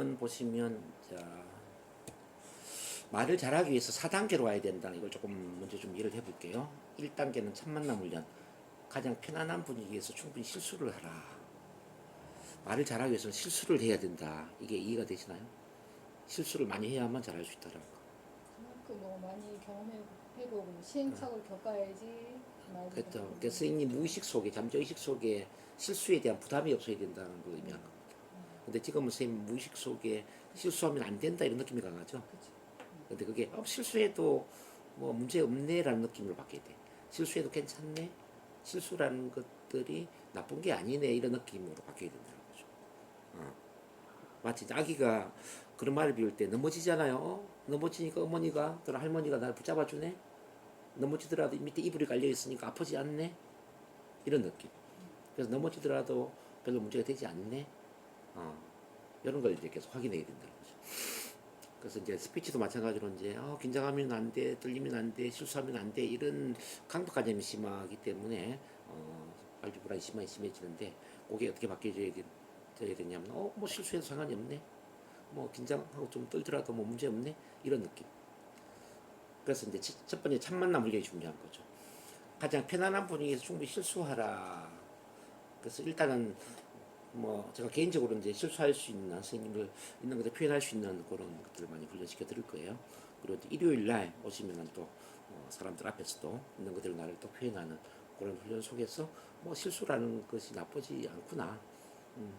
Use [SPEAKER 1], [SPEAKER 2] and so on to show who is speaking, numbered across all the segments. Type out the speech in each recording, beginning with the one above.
[SPEAKER 1] 1단계는 보시면 자 말을 잘하기 위해서 4단계로 와야 된다는 이걸 조금 먼저 좀 이해를 해볼게요. 1단계는 첫 만남 훈련. 가장 편안한 분위기에서 충분히 실수를 하라. 말을 잘하기 위해서는 실수를 해야 된다. 이게 이해가 되시나요? 실수를 많이 해야만 잘할 수 있다라는 거.
[SPEAKER 2] 그만큼 뭐 많이 경험해보고 시행착오를 겪어야지 말도
[SPEAKER 1] 그렇죠.
[SPEAKER 2] 잘하고.
[SPEAKER 1] 그러니까 스님이 무의식 속에 잠재의식 속에 실수에 대한 부담이 없어야 된다는 걸 의미하는 겁니다. 근데 지금은 선생님 무의식 속에 실수하면 안 된다 이런 느낌이 강하죠.
[SPEAKER 2] 그치.
[SPEAKER 1] 근데 그게 실수해도 뭐 문제 없네라는 느낌으로 바뀌어야 돼. 실수해도 괜찮네. 실수라는 것들이 나쁜 게 아니네 이런 느낌으로 바뀌어야 된다는 거죠. 마치 아기가 그런 말을 배울 때 넘어지잖아요. 넘어지니까 어머니가 또는 할머니가 나를 붙잡아 주네. 넘어지더라도 밑에 이불이 깔려 있으니까 아프지 않네. 이런 느낌. 그래서 넘어지더라도 별로 문제가 되지 않네. 이런 걸 이제 계속 확인해야 된다는 거죠. 그래서 이제 스피치도 마찬가지로 이제 긴장하면 안 돼, 떨리면 안 돼, 실수하면 안 돼 이런 강박관념이 심하기 때문에 발표 불안이 심해지는데 그게 어떻게 바뀌어져야 되냐면 뭐 실수해도 상관이 없네, 뭐 긴장하고 좀 떨더라도 뭐 문제 없네 이런 느낌. 그래서 이제 첫 번째 첫 만남 훈련이 중요한 거죠. 가장 편안한 분위기에서 충분히 실수하라. 그래서 일단은 뭐 제가 개인적으로 이제 실수할 수 있는 선생님을 있는 것들 표현할 수 있는 그런 것들을 많이 훈련시켜 드릴 거예요. 그리고 일요일 날 오시면은 또 사람들 앞에서도 있는 그대로 나를 또 표현하는 그런 훈련 속에서 뭐 실수라는 것이 나쁘지 않구나.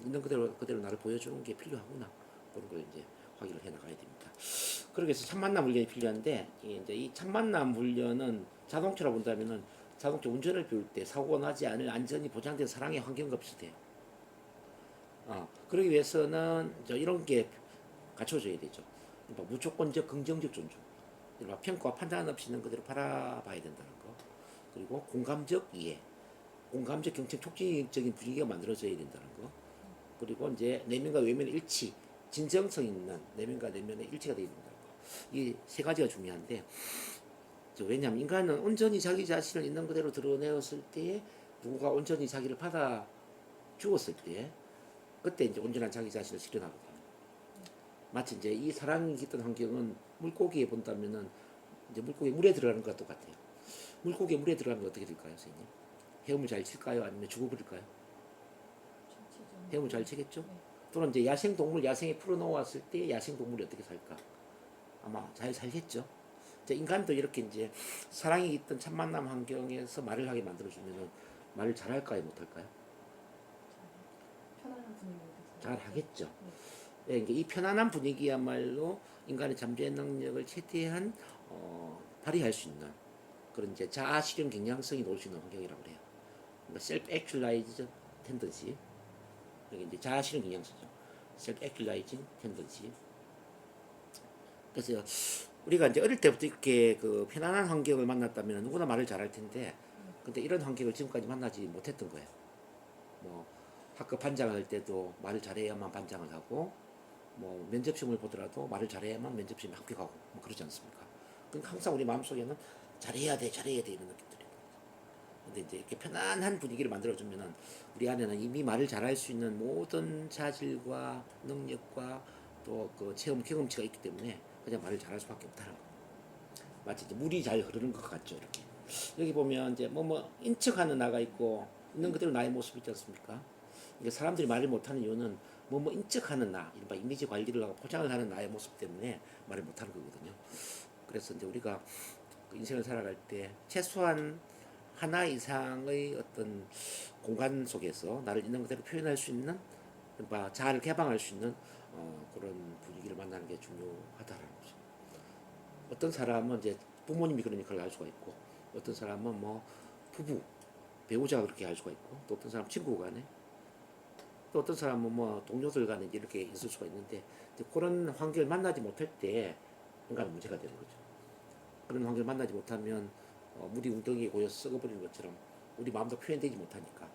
[SPEAKER 1] 있는 그대로 나를 보여주는 게 필요하구나. 그런 걸 이제 확인을 해 나가야 됩니다. 그러기 위해서 첫 만남 훈련이 필요한데 이제 이 첫 만남 훈련은 자동차로 본다면은 자동차 운전을 배울 때 사고가 나지 않을 안전이 보장된 사랑의 환경과 비슷해요. 그러기 위해서는 이런 게 갖춰져야 되죠. 그러니까 무조건적 긍정적 존중. 그러니까 평가와 판단 없이 있는 그대로 바라봐야 된다는 거. 그리고 공감적 이해. 공감적 경청 촉진적인 분위기가 만들어져야 된다는 거. 그리고 이제 내면과 외면의 일치. 진정성 있는 내면과 내면의 일치가 되어야 된다는 거. 이 세 가지가 중요한데 왜냐하면 인간은 온전히 자기 자신을 있는 그대로 드러내었을 때에 누가 온전히 자기를 받아 주었을 때 그때 이제 온전한 자기 자신을 실현하거든요. 마치 이제 이 사랑이 깃든 환경은 물고기에 본다면은 이제 물고기 물에 들어가는 것과 똑같아요. 물고기에 물에 들어가면 어떻게 될까요, 선생님? 헤엄을 잘 칠까요? 아니면 죽어버릴까요? 헤엄을 잘 치겠죠?
[SPEAKER 2] 네.
[SPEAKER 1] 또는 이제 야생 동물 야생에 풀어놓았을 때 야생 동물이 어떻게 살까? 아마 잘 살겠죠. 이제 인간도 이렇게 이제 사랑이 깃든 첫 만남 환경에서 말을 하게 만들어주면은 말을 잘할까요, 못할까요?
[SPEAKER 2] 편안한 분위기.
[SPEAKER 1] 잘 하겠죠.
[SPEAKER 2] 네.
[SPEAKER 1] 예, 이 편안한 분위기야말로 인간의 잠재 능력을 최대한 발휘할 수 있는 그런 이제 자아 실현 경향성이 놓을 수 있는 환경이라고 그래요. 그러니까 셀프 액츄라이즈 텐던시. 이게 이제 자아 실현 경향성이죠. 셀프 액츄라이징 텐던시. 그래서 우리가 이제 어릴 때부터 이렇게 그 편안한 환경을 만났다면 누구나 말을 잘할 텐데, 근데 이런 환경을 지금까지 만나지 못했던 거예요. 뭐 학급 반장을 할 때도 말을 잘해야만 반장을 하고, 뭐 면접 시험을 보더라도 말을 잘해야만 면접 시험에 합격하고 뭐 그러지 않습니까? 그러니까 항상 우리 마음속에는 잘해야 돼 이런 느낌들이. 근데 이제 이렇게 편안한 분위기를 만들어주면은 우리 안에는 이미 말을 잘할 수 있는 모든 자질과 능력과 또 그 체험 경험치가 있기 때문에 그냥 말을 잘할 수밖에 없다는 거. 마치 이제 물이 잘 흐르는 것 같죠, 이렇게. 여기 보면 이제 인척하는 나가 있고 있는 그대로 나의 모습이 있지 않습니까? 이게 사람들이 말을 못하는 이유는 인척하는 나, 이른바 이미지 관리를 하고 포장을 하는 나의 모습 때문에 말을 못하는 거거든요. 그래서 이제 우리가 그 인생을 살아갈 때 최소한 하나 이상의 어떤 공간 속에서 나를 있는 그대로 표현할 수 있는 자아를 개방할 수 있는 그런 분위기를 만나는 게 중요하다라는 거죠. 어떤 사람은 이제 부모님이 그러니까 그걸 알 수가 있고, 어떤 사람은 뭐 부부 배우자가 그렇게 할 수가 있고, 또 어떤 사람 친구 간에, 또 어떤 사람은 뭐 동료들 간에 이렇게 있을 수가 있는데 그런 환경을 만나지 못할 때 인간은 문제가 되는 거죠. 그런 환경을 만나지 못하면 물이 웅덩이에 고여 썩어버리는 것처럼 우리 마음도 표현되지 못하니까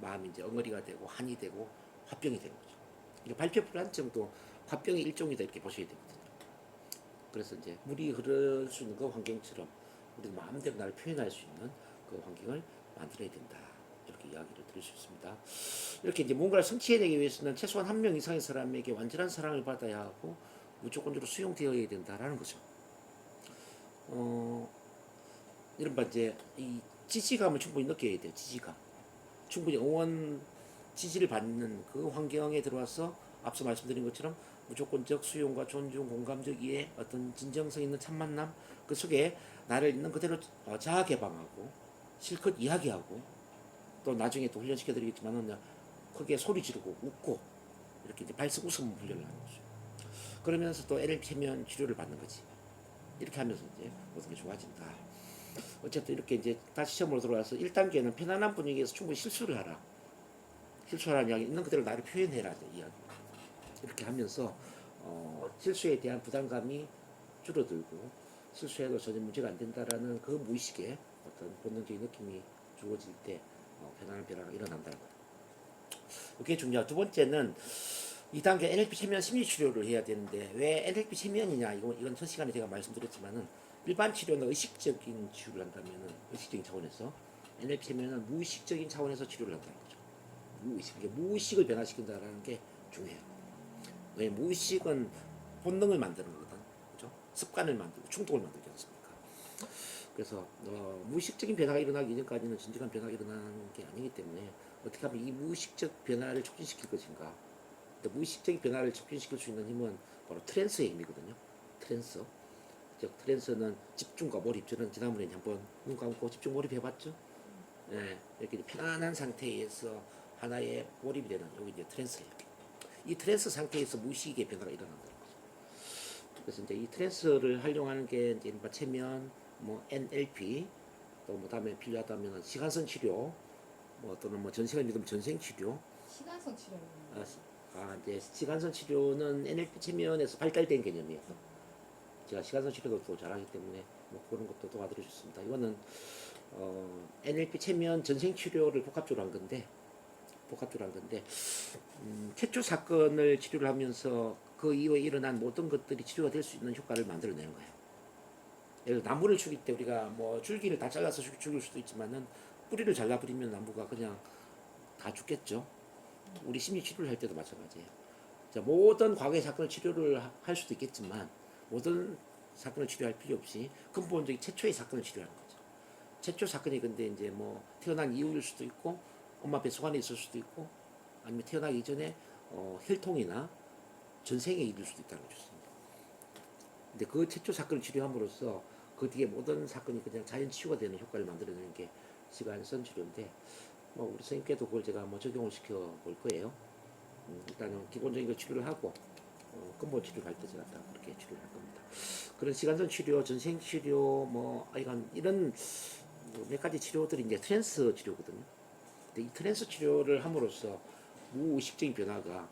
[SPEAKER 1] 마음이 이제 엉어리가 되고 한이 되고 화병이 되는 거죠. 그러니까 발표 불안증도 화병의 일종이다 이렇게 보셔야 되거든요. 그래서 이제 물이 흐를 수 있는 그 환경처럼 우리가 마음대로 나를 표현할 수 있는 그 환경을 만들어야 된다 이렇게 이야기를 드릴 수 있습니다. 이렇게 이제 뭔가를 성취해내기 위해서는 최소한 한 명 이상의 사람에게 완전한 사랑을 받아야 하고 무조건적으로 수용되어야 된다라는 거죠. 이른바 이제 이 지지감을 충분히 느껴야 돼요. 지지감. 충분히 응원 지지를 받는 그 환경에 들어와서 앞서 말씀드린 것처럼 무조건적 수용과 존중, 공감적 이해, 어떤 진정성 있는 참 만남 그 속에 나를 있는 그대로 자아 개방하고 실컷 이야기하고 또 나중에 또 훈련시켜드리겠지만은 크게 소리 지르고 웃고 이렇게 이제 발성 웃음 훈련을 하는 거죠. 그러면서 또 NLP 체면 치료를 받는 거지. 이렇게 하면서 이제 모든 게 좋아진다. 어쨌든 이렇게 이제 다시 시험으로 돌아와서 1단계는 편안한 분위기에서 충분히 실수를 하라. 실수하라는 이야기 있는 그대로 나를 표현해라 이야기. 이렇게 하면서 실수에 대한 부담감이 줄어들고 실수해도 전혀 문제가 안 된다라는 그 무의식의 어떤 본능적인 느낌이 주어질 때 편안한 변화가 일어난다는 거예요. 그게 중요하고 두 번째는 2단계 NLP 체면 심리 치료를 해야 되는데 왜 NLP 체면이냐 이건 첫 시간에 제가 말씀드렸지만은 일반 치료는 의식적인 치료를 한다면은 의식적인 차원에서 NLP 체면은 무의식적인 차원에서 치료를 한다는 거죠. 무의식을 변화시킨다는 게 중요해요. 왜 무의식은 본능을 만드는 거거든, 그죠? 습관을 만들고 충동을 만들지 않습니까? 그래서 무의식적인 변화가 일어나기 이전까지는 진정한 변화가 일어나는 게 아니기 때문에 어떻게 하면 이 무의식적 변화를 촉진시킬 것인가? 무의식적인 변화를 촉진시킬 수 있는 힘은 바로 트랜스의 힘이거든요. 트랜스. 즉 트랜스는 집중과 몰입. 저는 지난번에 한번 눈 감고 집중 몰입 해봤죠. 네, 이렇게 편안한 상태에서 하나의 몰입이 되는 여기 이제 트랜스예요. 이 트랜스 상태에서 무의식의 변화가 일어난다는 거죠. 그래서 이제 이 트랜스를 활용하는 게 이제 체면, 뭐 NLP, 또 뭐 다음에 필요하다면 시간선 치료, 뭐 또는 뭐 전생을 믿으면 전생 치료.
[SPEAKER 2] 시간성 치료는
[SPEAKER 1] 이제 시간선 치료는 NLP 체면에서 발달된 개념이에요. 제가 시간선 치료도 또 잘하기 때문에 뭐 그런 것도 도와드렸습니다. 이거는 NLP 체면 전생 치료를 복합적으로 한 건데 최초 사건을 치료를 하면서 그 이후에 일어난 모든 것들이 치료가 될 수 있는 효과를 만들어내는 거예요. 예를 들어 나무를 죽일 때 우리가 뭐 줄기를 다 잘라서 죽일 수도 있지만은 뿌리를 잘라버리면 나무가 그냥 다 죽겠죠. 우리 심리 치료를 할 때도 마찬가지예요. 자, 모든 과거의 사건을 치료를 할 수도 있겠지만 모든 사건을 치료할 필요 없이 근본적인 최초의 사건을 치료하는 거죠. 최초 사건이 근데 이제 뭐 태어난 이후일 수도 있고 엄마 뱃속 안에 있을 수도 있고 아니면 태어나기 이전에 혈통이나 전생의 일일 수도 있다는 거죠. 근데 그 최초 사건을 치료함으로써 그 뒤에 모든 사건이 그냥 자연 치유가 되는 효과를 만들어내는 게 시간선 치료인데 뭐 우리 선생님께도 그걸 제가 뭐 적용을 시켜 볼 거예요. 일단은 기본적인 걸 치료를 하고 근본 치료를 할 때 제가 딱 그렇게 치료를 할 겁니다. 그런 시간선 치료, 전생 치료, 뭐 이런 몇 가지 치료들이 이제 트랜스 치료거든요. 근데 이 트랜스 치료를 함으로써 무의식적인 변화가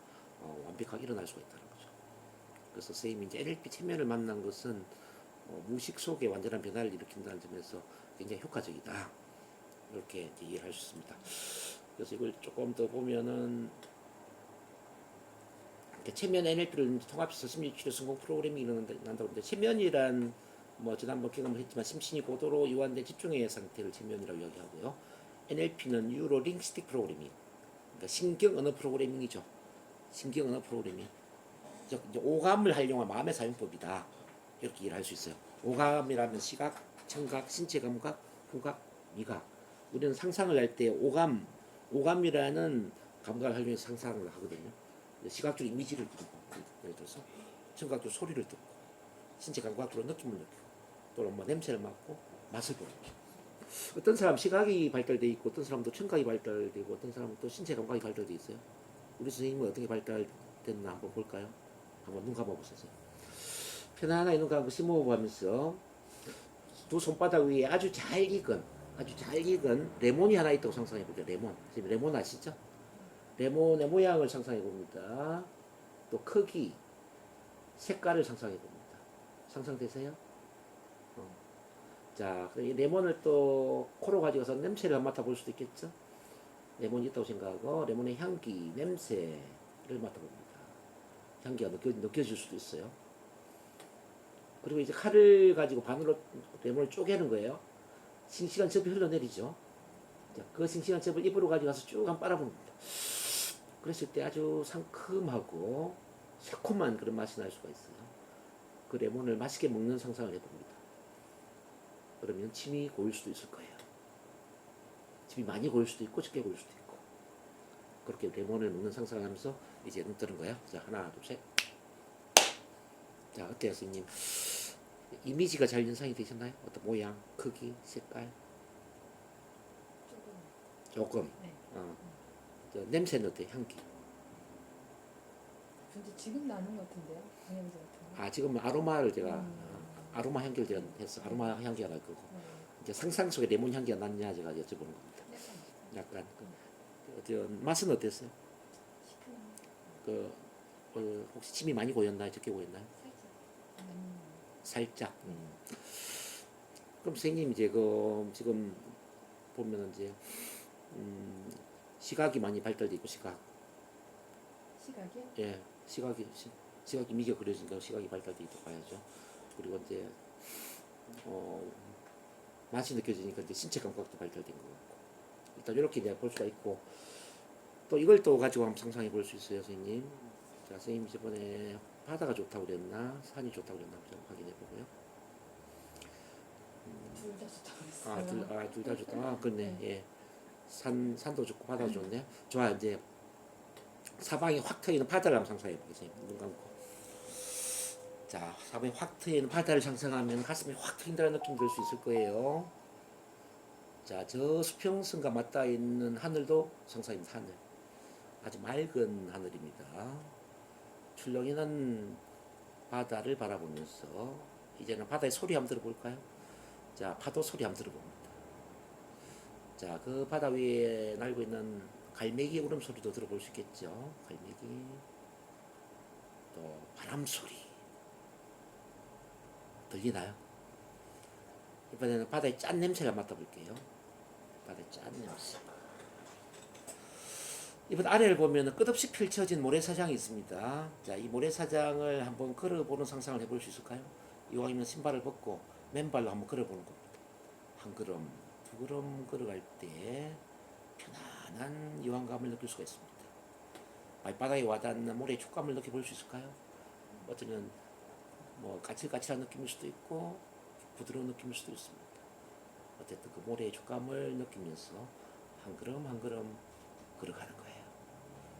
[SPEAKER 1] 완벽하게 일어날 수가 있다는 거죠. 그래서 선생님이 이제 NLP 체면을 만난 것은 무의식 속에 완전한 변화를 일으킨다는 점에서 굉장히 효과적이다. 이렇게 이해를 할 수 있습니다. 그래서 이걸 조금 더 보면은 체면 NLP를 통합해서 심리치료 성공 프로그램이 일어난다고 하는데 체면이란 뭐 지난번 경험을 했지만 심신이 고도로 이완된 집중의 상태를 체면이라고 이야기하고요. NLP는 뉴로 링스틱 프로그래밍, 그러니까 신경 언어 프로그래밍이죠. 신경 언어 프로그래밍. 즉 이제 오감을 활용한 마음의 사용법이다. 이렇게 이해를 할 수 있어요. 오감이라면 시각, 청각, 신체 감각, 후각, 미각. 우리는 상상을 할 때 오감이라는 감각을 활용해서 상상을 하거든요. 시각적으로 이미지를 듣고, 예를 들어서 청각적으로 소리를 듣고, 신체 감각적으로 느낌을 느끼고, 또는 뭐 냄새를 맡고 맛을 보는 거죠. 어떤 사람 시각이 발달돼 있고, 어떤 사람도 청각이 발달되고, 어떤 사람은 또 신체 감각이 발달돼 있어요. 우리 선생님은 어떻게 발달됐나 한번 볼까요? 한번 눈 감아보세요. 편안하게 눈 감고 심호흡하면서 두 손바닥 위에 아주 잘 익은 레몬이 하나 있다고 상상해 볼게요. 레몬 아시죠? 레몬의 모양을 상상해 봅니다. 또 크기, 색깔을 상상해 봅니다. 상상되세요? 자, 이 레몬을 또 코로 가져가서 냄새를 맡아볼 수도 있겠죠? 레몬이 있다고 생각하고 레몬의 향기, 냄새를 맡아봅니다. 향기가 느껴질 수도 있어요. 그리고 이제 칼을 가지고 반으로 레몬을 쪼개는 거예요. 싱싱한 즙이 흘러내리죠. 자, 그 싱싱한 즙을 입으로 가져가서 쭉 한번 빨아봅니다. 그랬을 때 아주 상큼하고 새콤한 그런 맛이 날 수가 있어요. 그 레몬을 맛있게 먹는 상상을 해봅니다. 그러면 침이 고일 수도 있을 거예요. 침이 많이 고일 수도 있고 적게 고일 수도 있고. 그렇게 레몬을 먹는 상상을 하면서 이제 눈 뜨는 거예요. 자, 하나, 둘, 셋. 자, 어때요, 선생님? 이미지가 잘 연상이 되셨나요? 어떤 모양, 크기, 색깔? 조금.
[SPEAKER 2] 네.
[SPEAKER 1] 저 냄새는 어때요? 향기?
[SPEAKER 2] 근데 지금 나는 것 같은데요? 방향제 같은 거.
[SPEAKER 1] 아, 지금 아로마를 제가 아로마 향기를 제가 했어. 아로마 향기가 날 거고.
[SPEAKER 2] 네.
[SPEAKER 1] 이제 상상 속에 레몬 향기가 났냐 제가 여쭤보는 겁니다. 약간 저 맛은 어땠어요?
[SPEAKER 2] 시큼
[SPEAKER 1] 그 혹시 침이 많이 고였나요? 적게 고였나요?
[SPEAKER 2] 살짝.
[SPEAKER 1] 살짝. 그럼 선생님 이제 그 지금 보면 이제 시각이 많이 발달돼 있고 시각이요? 예, 시각이 미겨 그려지니까 시각이 발달돼 있다고 봐야죠. 그리고 이제 맛이 느껴지니까 이제 신체 감각도 발달된 것 같고 일단 이렇게 이제 볼 수가 있고 또 이걸 또 가지고 한번 상상해 볼 수 있어요, 선생님. 자, 선생님 저번에 바다가 좋다고 그랬나 산이 좋다고 그랬나 좀 확인해 보고요.
[SPEAKER 2] 둘 다 좋다고 했어요.
[SPEAKER 1] 둘 다 좋다. 아, 그렇네. 예. 산도 좋고 바다도 좋네. 좋아, 이제 사방에 확 트이는 바다를 한번 상상해 보겠습니다. 눈 감고. 자, 사방에 확 트이는 바다를 상상하면 가슴이 확 트인다는 느낌 들 수 있을 거예요. 자, 저 수평선과 맞닿아 있는 하늘도 상상입니다. 하늘. 아주 맑은 하늘입니다. 출렁이는 바다를 바라보면서 이제는 바다의 소리 한번 들어볼까요? 자, 파도 소리 한번 들어봅니다. 자, 그 바다 위에 날고 있는 갈매기 울음소리도 들어볼 수 있겠죠. 갈매기. 또 바람 소리. 들리나요? 이번에는 바다의 짠 냄새를 맡아볼게요. 바다의 짠 냄새. 이번 아래를 보면 끝없이 펼쳐진 모래사장이 있습니다. 자, 이 모래사장을 한번 걸어보는 상상을 해볼 수 있을까요? 이왕이면 신발을 벗고 맨발로 한번 걸어보는 겁니다. 한 걸음, 두 걸음 걸어갈 때 편안한 여왕감을 느낄 수가 있습니다. 발바닥에 와닿는 모래의 촉감을 느껴볼 수 있을까요? 어쩌면 뭐 까칠까칠한 느낌일 수도 있고 부드러운 느낌일 수도 있습니다. 어쨌든 그 모래의 촉감을 느끼면서 한 걸음 한 걸음 걸어가는 거예요.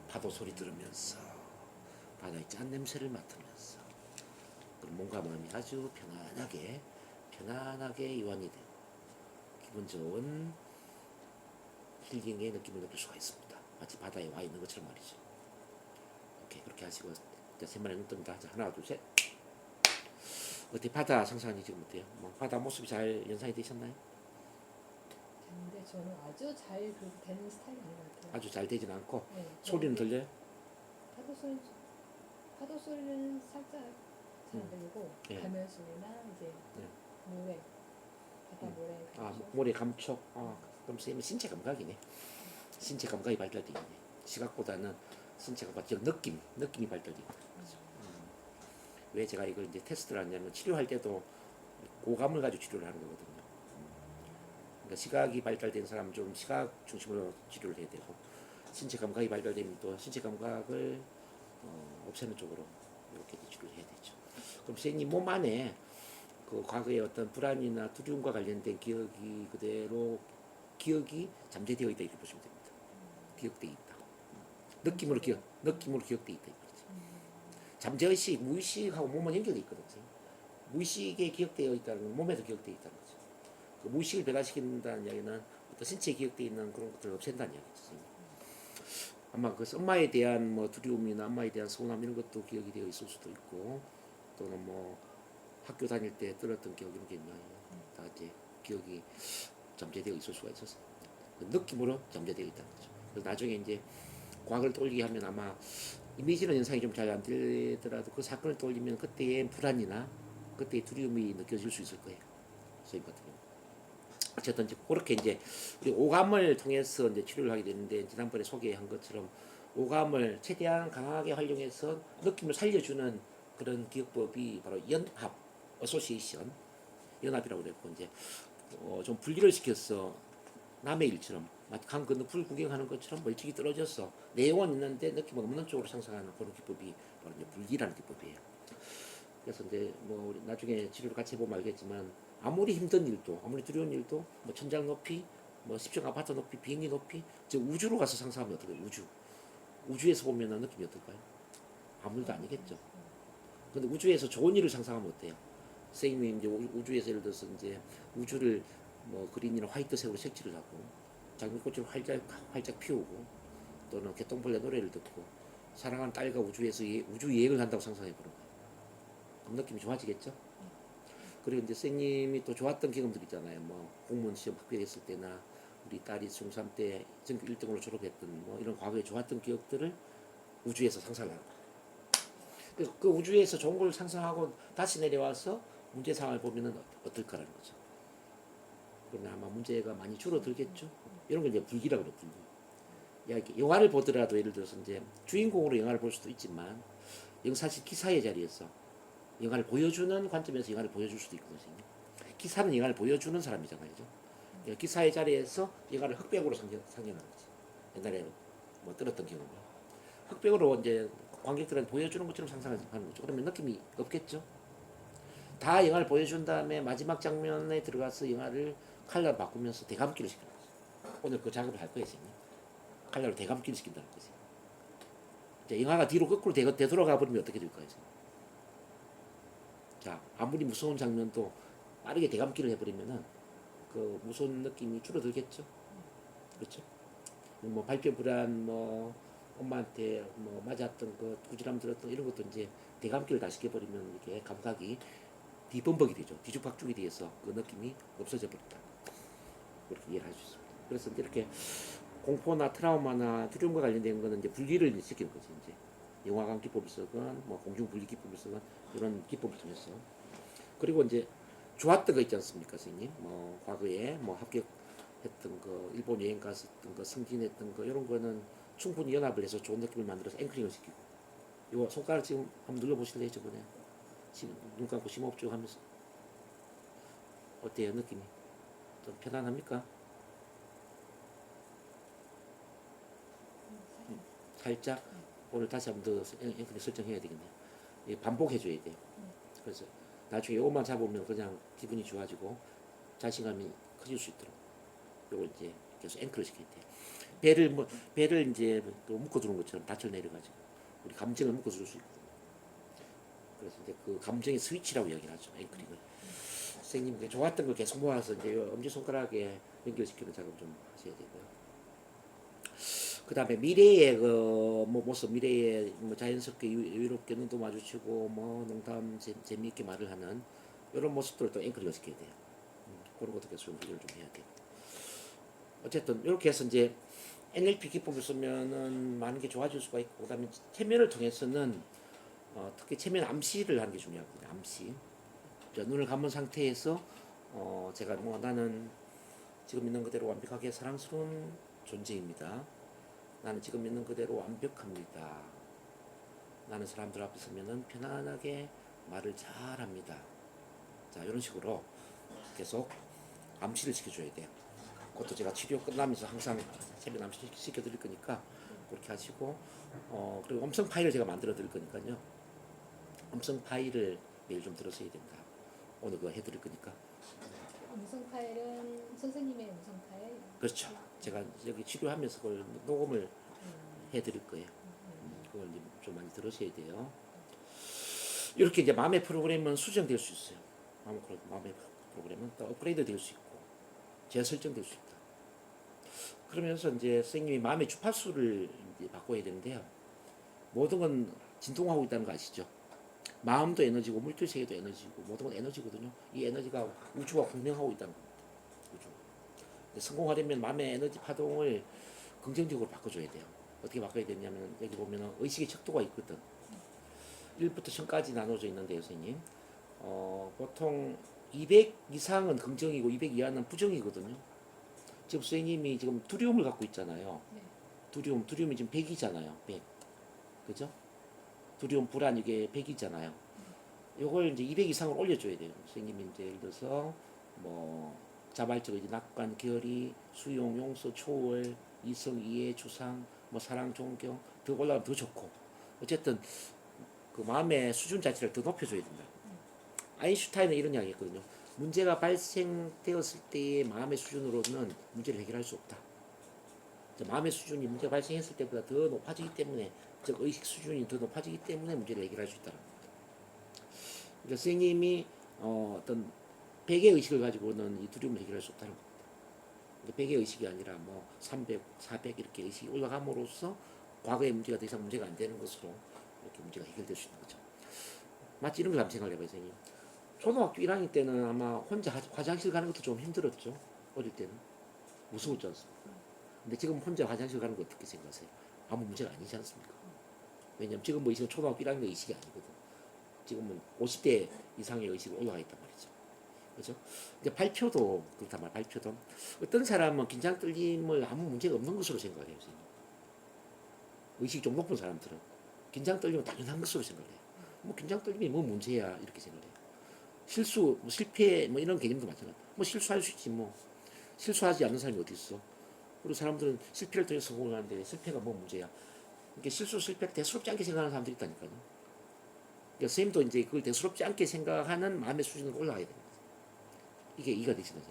[SPEAKER 1] 파도 소리 들으면서 바다의 짠 냄새를 맡으면서 그럼 몸과 마음이 아주 편안하게 이완이 되고 기분 좋은 힐링의 느낌을 느낄 수가 있습니다. 마치 바다에 와 있는 것처럼 말이죠. 오케이, 그렇게 하시고 자, 세 마리 눈 뜹니다. 자, 하나, 둘, 셋. 어때 바다 상상이 지금 어때요? 뭐 바다 모습이 잘 연상이 되셨나요?
[SPEAKER 2] 근데 저는 아주 잘 되는 스타일이 아닌 것 같아요.
[SPEAKER 1] 아주 잘 되진 않고
[SPEAKER 2] 네,
[SPEAKER 1] 소리는 들려요?
[SPEAKER 2] 파도 소리는 살짝 잘 들리고
[SPEAKER 1] 예.
[SPEAKER 2] 가면 소리나 이제 모래 바다 모래
[SPEAKER 1] 아,
[SPEAKER 2] 감촉.
[SPEAKER 1] 모래 감촉. 그럼 선생님은 신체 감각이네. 신체 감각이 발달돼 있네. 시각보다는 신체 감각, 즉 느낌이 발달돼 있다. 왜 제가 이걸 이제 테스트를 하냐면 치료할 때도 고감을 가지고 치료를 하는 거거든요. 그러니까 시각이 발달된 사람은 좀 시각 중심으로 치료를 해야 되고 신체 감각이 발달되면 또 신체 감각을 없애는 쪽으로 이렇게 치료를 해야 되죠. 그럼 선생님 몸 안에 그 과거의 어떤 불안이나 두려움과 관련된 기억이 그대로 기억이 잠재되어 있다 이렇게 보시면 됩니다. 기억돼 있다. 느낌으로 기억돼 있다. 잠재의식, 무의식하고 몸은 연결돼 있거든요. 무의식에 기억되어 있다는 건 몸에도 기억되어 있다는 거죠. 그 무의식을 변화시킨다는 이야기는 어떤 신체에 기억되어 있는 그런 것들을 없앤다는 이야기죠. 아마 그 엄마에 대한 뭐 두려움이나 엄마에 대한 서운함 이런 것도 기억이 되어 있을 수도 있고 또는 뭐 학교 다닐 때 들었던 기억 이런 게 있나요? 다 이제 기억이 잠재되어 있을 수가 있어서 그 느낌으로 잠재되어 있다는 거죠. 그래서 나중에 이제 과거를 떠올리게 하면 아마 이미지는 연상이 좀 잘 안 되더라도 그 사건을 떠올리면 그때의 불안이나 그때의 두려움이 느껴질 수 있을 거예요. 선생님 같은 경우. 어쨌든 이제 그렇게 이제 우리 오감을 통해서 이제 치료를 하게 되는데 지난번에 소개한 것처럼 오감을 최대한 강하게 활용해서 느낌을 살려주는 그런 기억법이 바로 연합, 어소시에이션, 연합이라고 그랬고 이제 좀 분리를 시켜서 남의 일처럼 강 건너 불 구경하는 것처럼 멀찍이 떨어져서 내용은 있는데 느낌 없는 쪽으로 상상하는 그런 기법이 바로 이제 불기라는 기법이에요. 그래서 이제 뭐 우리 나중에 치료를 같이 해보면 알겠지만 아무리 힘든 일도 아무리 두려운 일도 뭐 천장 높이 뭐 10층 아파트 높이 비행기 높이 저 우주로 가서 상상하면 어떨까요? 우주에서 보면 느낌이 어떨까요? 아무 일도 아니겠죠. 근데 우주에서 좋은 일을 상상하면 어때요? 선생님이 이제 우주에서 예를 들어서 이제 우주를 뭐 그린이나 화이트색으로 색칠을 하고 장미꽃을 활짝 피우고 또는 개똥벌레 노래를 듣고 사랑하는 딸과 우주에서 우주 여행을 한다고 상상해 보는 거예요. 그럼 느낌이 좋아지겠죠? 그리고 이제 선생님이 또 좋았던 경험들 있잖아요. 뭐 공무원 시험 합격했을 때나 우리 딸이 중3 때 전교 1등으로 졸업했던 뭐 이런 과거에 좋았던 기억들을 우주에서 상상하는 거예요. 그 우주에서 좋은 걸 상상하고 다시 내려와서 문제 상황을 보면은 어떨까라는 거죠. 그러면 아마 문제가 많이 줄어들겠죠. 이런 걸 이제 불기라고 그래요. 불기. 이렇게 영화를 보더라도 예를 들어서 이제 주인공으로 영화를 볼 수도 있지만 사실 기사의 자리에서 영화를 보여주는 관점에서 영화를 보여줄 수도 있거든요. 기사는 영화를 보여주는 사람이잖아요. 그죠? 기사의 자리에서 영화를 흑백으로 상영하는 거지. 옛날에 뭐 들었던 경험을. 흑백으로 이제 관객들한테 보여주는 것처럼 상상하는 거죠. 그러면 느낌이 없겠죠. 다 영화를 보여준 다음에 마지막 장면에 들어가서 영화를 칼라로 바꾸면서 대감기를 시키는 거죠. 오늘 그 작업을 할 거예요, 선생님. 칼라로 대감기를 시킨다는 거지. 자, 영화가 뒤로 거꾸로 되돌아가 버리면 어떻게 될까요? 자, 아무리 무서운 장면도 빠르게 대감기를 해버리면은 그 무서운 느낌이 줄어들겠죠. 그렇죠? 뭐 발표 불안, 뭐 엄마한테 뭐 맞았던 거, 구지람 들었던 이런 것도 이제 대감기를 다 시켜버리면 이게 감각이 뒤범벅이 되죠. 뒤죽박죽이 돼서 그 느낌이 없어져 버린다. 그렇게 이해를 할 수 있습니다. 그래서 이렇게 공포나 트라우마나 두려움과 관련된 거는 이제 분리를 시키는 거지. 이제 영화관 기법을 쓰건 뭐 공중 분리 기법을 쓰건 이런 기법을 통해서. 그리고 이제 좋았던 거 있지 않습니까, 선생님? 뭐 과거에 뭐 합격했던 거, 일본 여행 갔었던 거, 승진했던 거 이런 거는 충분히 연합을 해서 좋은 느낌을 만들어서 앵커링을 시키고. 이거 손가락 지금 한번 눌러보실래요, 저번에? 눈 감고 심호흡 쭉 하면서 어때요, 느낌이? 좀 편안합니까? 살짝 오늘 다시 한번 더 앵커링 설정해야 되겠네요. 반복해줘야 돼요. 그래서 나중에 이것만 잡으면 그냥 기분이 좋아지고 자신감이 커질 수 있도록 요걸 이제 계속 앵커를 시켜야 돼요. 배를 이제 또 묶어두는 것처럼 닫혀 내려가지고 우리 감정을 묶어줄 수 있거든요. 그래서 이제 그 감정의 스위치라고 이야기하죠. 앵커링을. 선생님 좋았던 걸 계속 모아서 이제 엄지 손가락에 연결시키는 작업 좀 하셔야 되고요. 그 다음에 미래의 그 뭐 모습, 미래에 뭐 자연스럽게 여유롭게 눈도 마주치고 뭐 농담 재미있게 말을 하는 이런 모습들을 또 앵커링을 시켜야 돼요. 그런 것도 계속 연결을 좀 해야 돼요. 어쨌든 이렇게 해서 이제 NLP 기법을 쓰면은 많은 게 좋아질 수가 있고, 그다음에 체면을 통해서는 특히 체면 암시를 하는 게 중요하거든요. 암시. 눈을 감은 상태에서 제가 뭐 나는 지금 있는 그대로 완벽하게 사랑스러운 존재입니다. 나는 지금 있는 그대로 완벽합니다. 나는 사람들 앞에 서면은 편안하게 말을 잘합니다. 자, 이런 식으로 계속 암시를 시켜줘야 돼요. 그것도 제가 치료 끝나면서 항상 체면 암시 시켜드릴 거니까 그렇게 하시고, 그리고 음성 파일을 제가 만들어 드릴 거니까요. 음성 파일을 매일 좀 들으셔야 된다. 오늘 그거 해드릴 거니까.
[SPEAKER 2] 음성 파일은 선생님의 음성 파일.
[SPEAKER 1] 그렇죠. 제가 여기 치료하면서 그걸 녹음을 해드릴 거예요. 그걸 좀 많이 들으셔야 돼요. 이렇게 이제 마음의 프로그램은 수정될 수 있어요. 마음의 프로그램은 또 업그레이드 될 수 있고 재설정될 수 있다. 그러면서 이제 선생님이 마음의 주파수를 이제 바꿔야 되는데요. 모든 건 진동하고 있다는 거 아시죠? 마음도 에너지고 물질 세계도 에너지고 모든 건 에너지거든요. 이 에너지가 우주와 공명하고 있다는 겁니다. 우주. 성공하려면 마음의 에너지 파동을 긍정적으로 바꿔줘야 돼요. 어떻게 바꿔야 되냐면 여기 보면 의식의 척도가 있거든. 1부터 10까지 나눠져 있는데요, 선생님. 보통 200 이상은 긍정이고 200 이하는 부정이거든요. 지금 선생님이 지금 두려움을 갖고 있잖아요.
[SPEAKER 2] 네.
[SPEAKER 1] 두려움이 지금 100이잖아요. 100. 그죠? 두려움, 불안 이게 100이잖아요. 요걸 이제 200 이상으로 올려줘야 돼요. 선생님이 이제 예를 들어서 뭐 자발적 의지, 낙관, 결의, 수용, 용서, 초월, 이성, 이해, 주상, 뭐 사랑, 존경 더 올라가면 더 좋고 어쨌든 그 마음의 수준 자체를 더 높여줘야 된다. 아인슈타인은 이런 이야기 했거든요. 문제가 발생되었을 때의 마음의 수준으로는 문제를 해결할 수 없다. 마음의 수준이 문제가 발생했을 때보다 더 높아지기 때문에 즉 의식 수준이 더 높아지기 때문에 문제를 해결할 수 있다는 겁니다. 그러니까 선생님이 어떤 백의 의식을 가지고는 이 두려움을 해결할 수 없다는 겁니다. 그러니까 백의 의식이 아니라 뭐 300, 400 이렇게 의식이 올라감으로써 과거의 문제가 더 이상 문제가 안 되는 것으로 이렇게 문제가 해결될 수 있는 거죠. 마치 이런 걸 한번 생각을 해봐요, 선생님. 초등학교 1학년 때는 아마 혼자 화장실 가는 것도 좀 힘들었죠. 어릴 때는. 무서웠지 않습니까? 근데 지금 혼자 화장실 가는 거 어떻게 생각하세요? 아무 문제가 아니지 않습니까? 왜냐면 지금 뭐 이제 초등학교 1학년 의식이 아니거든. 지금은 50대 이상의 의식이 올라가 있단 말이죠. 그죠? 이제 발표도 그렇단 말이야. 발표도 어떤 사람은 긴장 떨림을 아무 문제가 없는 것으로 생각해요. 선생님. 의식이 좀 높은 사람들은 긴장 떨림은 당연한 것으로 생각해요. 뭐 긴장 떨림이 뭐 문제야 이렇게 생각해요. 실수, 뭐 실패 뭐 이런 개념도 마찬가지. 뭐 실수할 수 있지 뭐. 실수하지 않는 사람이 어디 있어? 그리고 사람들은 실패를 통해서 성공을 하는데 실패가 뭐 문제야? 이게 실수 실패를 대수롭지 않게 생각하는 사람들이 있다니까요. 그러니까 선생님도 이제 그걸 대수롭지 않게 생각하는 마음의 수준으로 올라가야 됩니다. 이게 이해가 되시나요?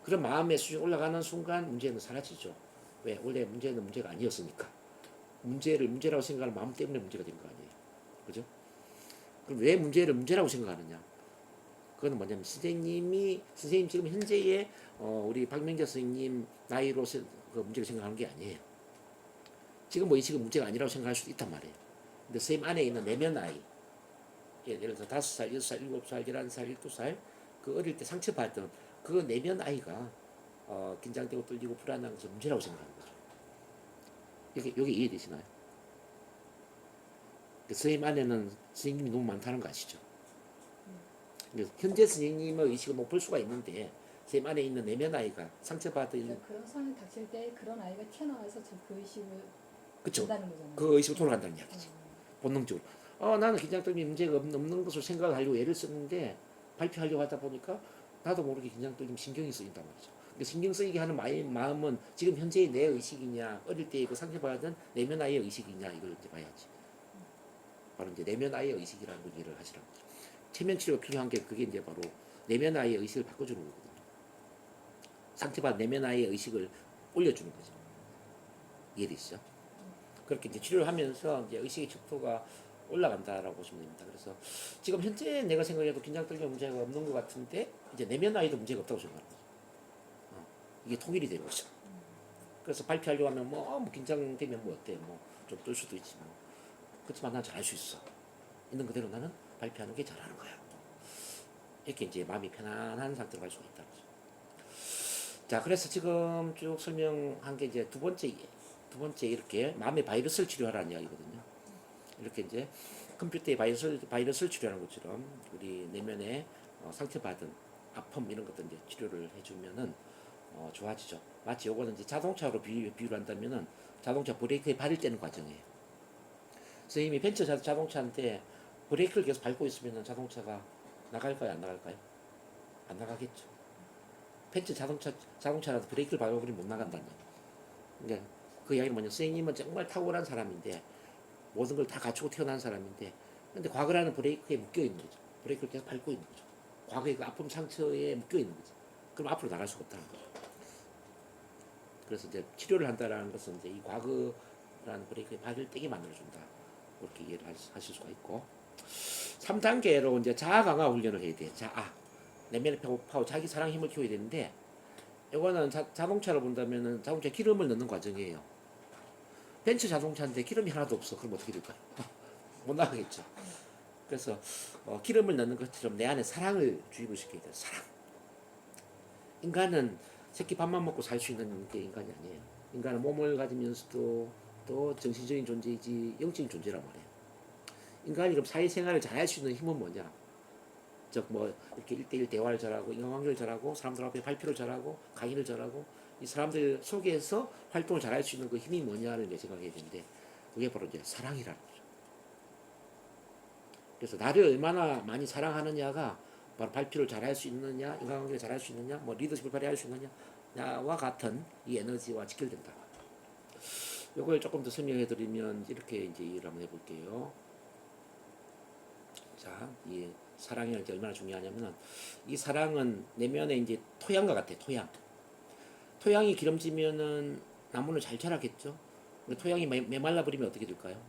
[SPEAKER 1] 그런 마음의 수준이 올라가는 순간 문제는 사라지죠. 왜? 원래 문제는 문제가 아니었으니까. 문제를 문제라고 생각하는 마음 때문에 문제가 된 거 아니에요. 그죠? 그럼 왜 문제를 문제라고 생각하느냐? 그건 뭐냐면 선생님 지금 현재의 우리 박명자 선생님 나이로 그 문제를 생각하는 게 아니에요. 지금 뭐 이 시간 문제가 아니라고 생각할 수도 있단 말이에요. 근데 선생님 안에 있는 내면 아이, 예를 들어서 5살, 6살, 7살, 11살, 12살 그 어릴 때 상처받았던 그 내면 아이가 긴장되고 떨리고 불안한 것을 문제라고 생각하는 거죠. 여기 이해되시나요? 선생님 안에는 선생님이 너무 많다는 거 아시죠? 현재 선생님의 의식은 높을 수가 있는데 선생님 안에 있는 내면 아이가 상처받은
[SPEAKER 2] 그러니까 그런 상황이 닥칠 때 그런 아이가 튀어나와서 그 의식을
[SPEAKER 1] 그쵸?
[SPEAKER 2] 한다는 거잖아요.
[SPEAKER 1] 그 의식으로 돌아간다는 이야기지. 본능적으로. 나는 긴장 떨림이 문제가 없는 것을 생각하려고 애를 썼는데 발표하려고 하다 보니까 나도 모르게 긴장 떨림 신경이 쓰인단 말이죠. 신경 쓰이게 하는 마음은 지금 현재의 내 의식이냐 어릴 때 그 상처받은 내면 아이의 의식이냐 이걸 이제 봐야지. 바로 이제 내면 아이의 의식이라는 걸 이해를 하시라고. 체면 치료가 필요한 게 그게 이제 바로 내면 아이의 의식을 바꿔주는 거거든요. 상처받은 내면 아이의 의식을 올려주는 거죠. 이해되시죠? 그렇게 이제 치료를 하면서 이제 의식의 척도가 올라간다라고 보시면 됩니다. 그래서 지금 현재 내가 생각해도 긴장 떨림 문제가 없는 것 같은데 이제 내면 아이도 문제가 없다고 생각하는 거죠. 이게 통일이 되는 거죠. 그래서 발표하려고 하면 뭐 긴장되면 뭐 어때? 뭐 좀 떨 수도 있지 뭐. 그렇지만 난 잘할 수 있어. 있는 그대로 나는 발표하는 게 잘하는 거야. 이렇게 이제 마음이 편안한 상태로 갈 수가 있다는 거죠. 자, 그래서 지금 쭉 설명한 게 이제 두 번째 이렇게 마음의 바이러스를 치료하라는 이야기거든요. 이렇게 이제 컴퓨터의 바이러스를 치료하는 것처럼 우리 내면에 상처받은 아픔 이런 것들 이제 치료를 해주면은 좋아지죠. 마치 요거는 이제 자동차로 비유를 한다면은 자동차 브레이크에 발을 떼는 과정이에요. 선생님이 벤츠 자동차인데 브레이크를 계속 밟고 있으면은 자동차가 나갈까요? 안 나갈까요? 안 나가겠죠. 벤츠 자동차라도 브레이크를 밟아버리면 못 나간다는 얘기예요. 그러니까 그 이야기는 뭐냐, 선생님은 정말 탁월한 사람인데 모든 걸 다 갖추고 태어난 사람인데 근데 과거라는 브레이크에 묶여 있는 거죠. 브레이크를 계속 밟고 있는 거죠. 과거의 그 아픔 상처에 묶여 있는 거죠. 그럼 앞으로 나갈 수가 없다는 거죠. 그래서 이제 치료를 한다라는 것은 이제 이 과거라는 브레이크에 발을 떼게 만들어준다. 그렇게 이해를 하실 수가 있고 3단계로 이제 자아 강화 훈련을 해야 돼요. 자아. 내면의 배고파고 자기 사랑 힘을 키워야 되는데 이거는 자동차로 본다면은 자동차 기름을 넣는 과정이에요. 벤츠 자동차인데 기름이 하나도 없어. 그럼 어떻게 될까요? 못 나가겠죠. 그래서 기름을 넣는 것처럼 내 안에 사랑을 주입을 시켜야 돼요. 사랑. 인간은 새끼 밥만 먹고 살 수 있는 게 인간이 아니에요. 인간은 몸을 가지면서도 또 정신적인 존재이지 영적인 존재란 말이에요. 인간이 그럼 사회생활을 잘할 수 있는 힘은 뭐냐? 즉 뭐 이렇게 1대1 대화를 잘하고 인간관계를 잘하고 사람들 앞에 발표를 잘하고 강의를 잘하고 이 사람들 속에서 활동을 잘할 수 있는 그 힘이 뭐냐를 이제 생각해야 되는데 그게 바로 이제 사랑이라는 거죠. 그래서 나를 얼마나 많이 사랑하느냐가 바로 발표를 잘할 수 있느냐, 인간관계를 잘할 수 있느냐, 뭐 리더십을 발휘할 수 있느냐와 같은 이 에너지와 직결된다. 이걸 조금 더 설명해 드리면 이렇게 이제 이해를 한번 해볼게요. 자, 이 사랑이 이제 얼마나 중요하냐면은 이 사랑은 내면에 이제 토양과 같아. 토양이 기름지면은 나무는 잘 자라겠죠. 근데 토양이 메말라 버리면 어떻게 될까요?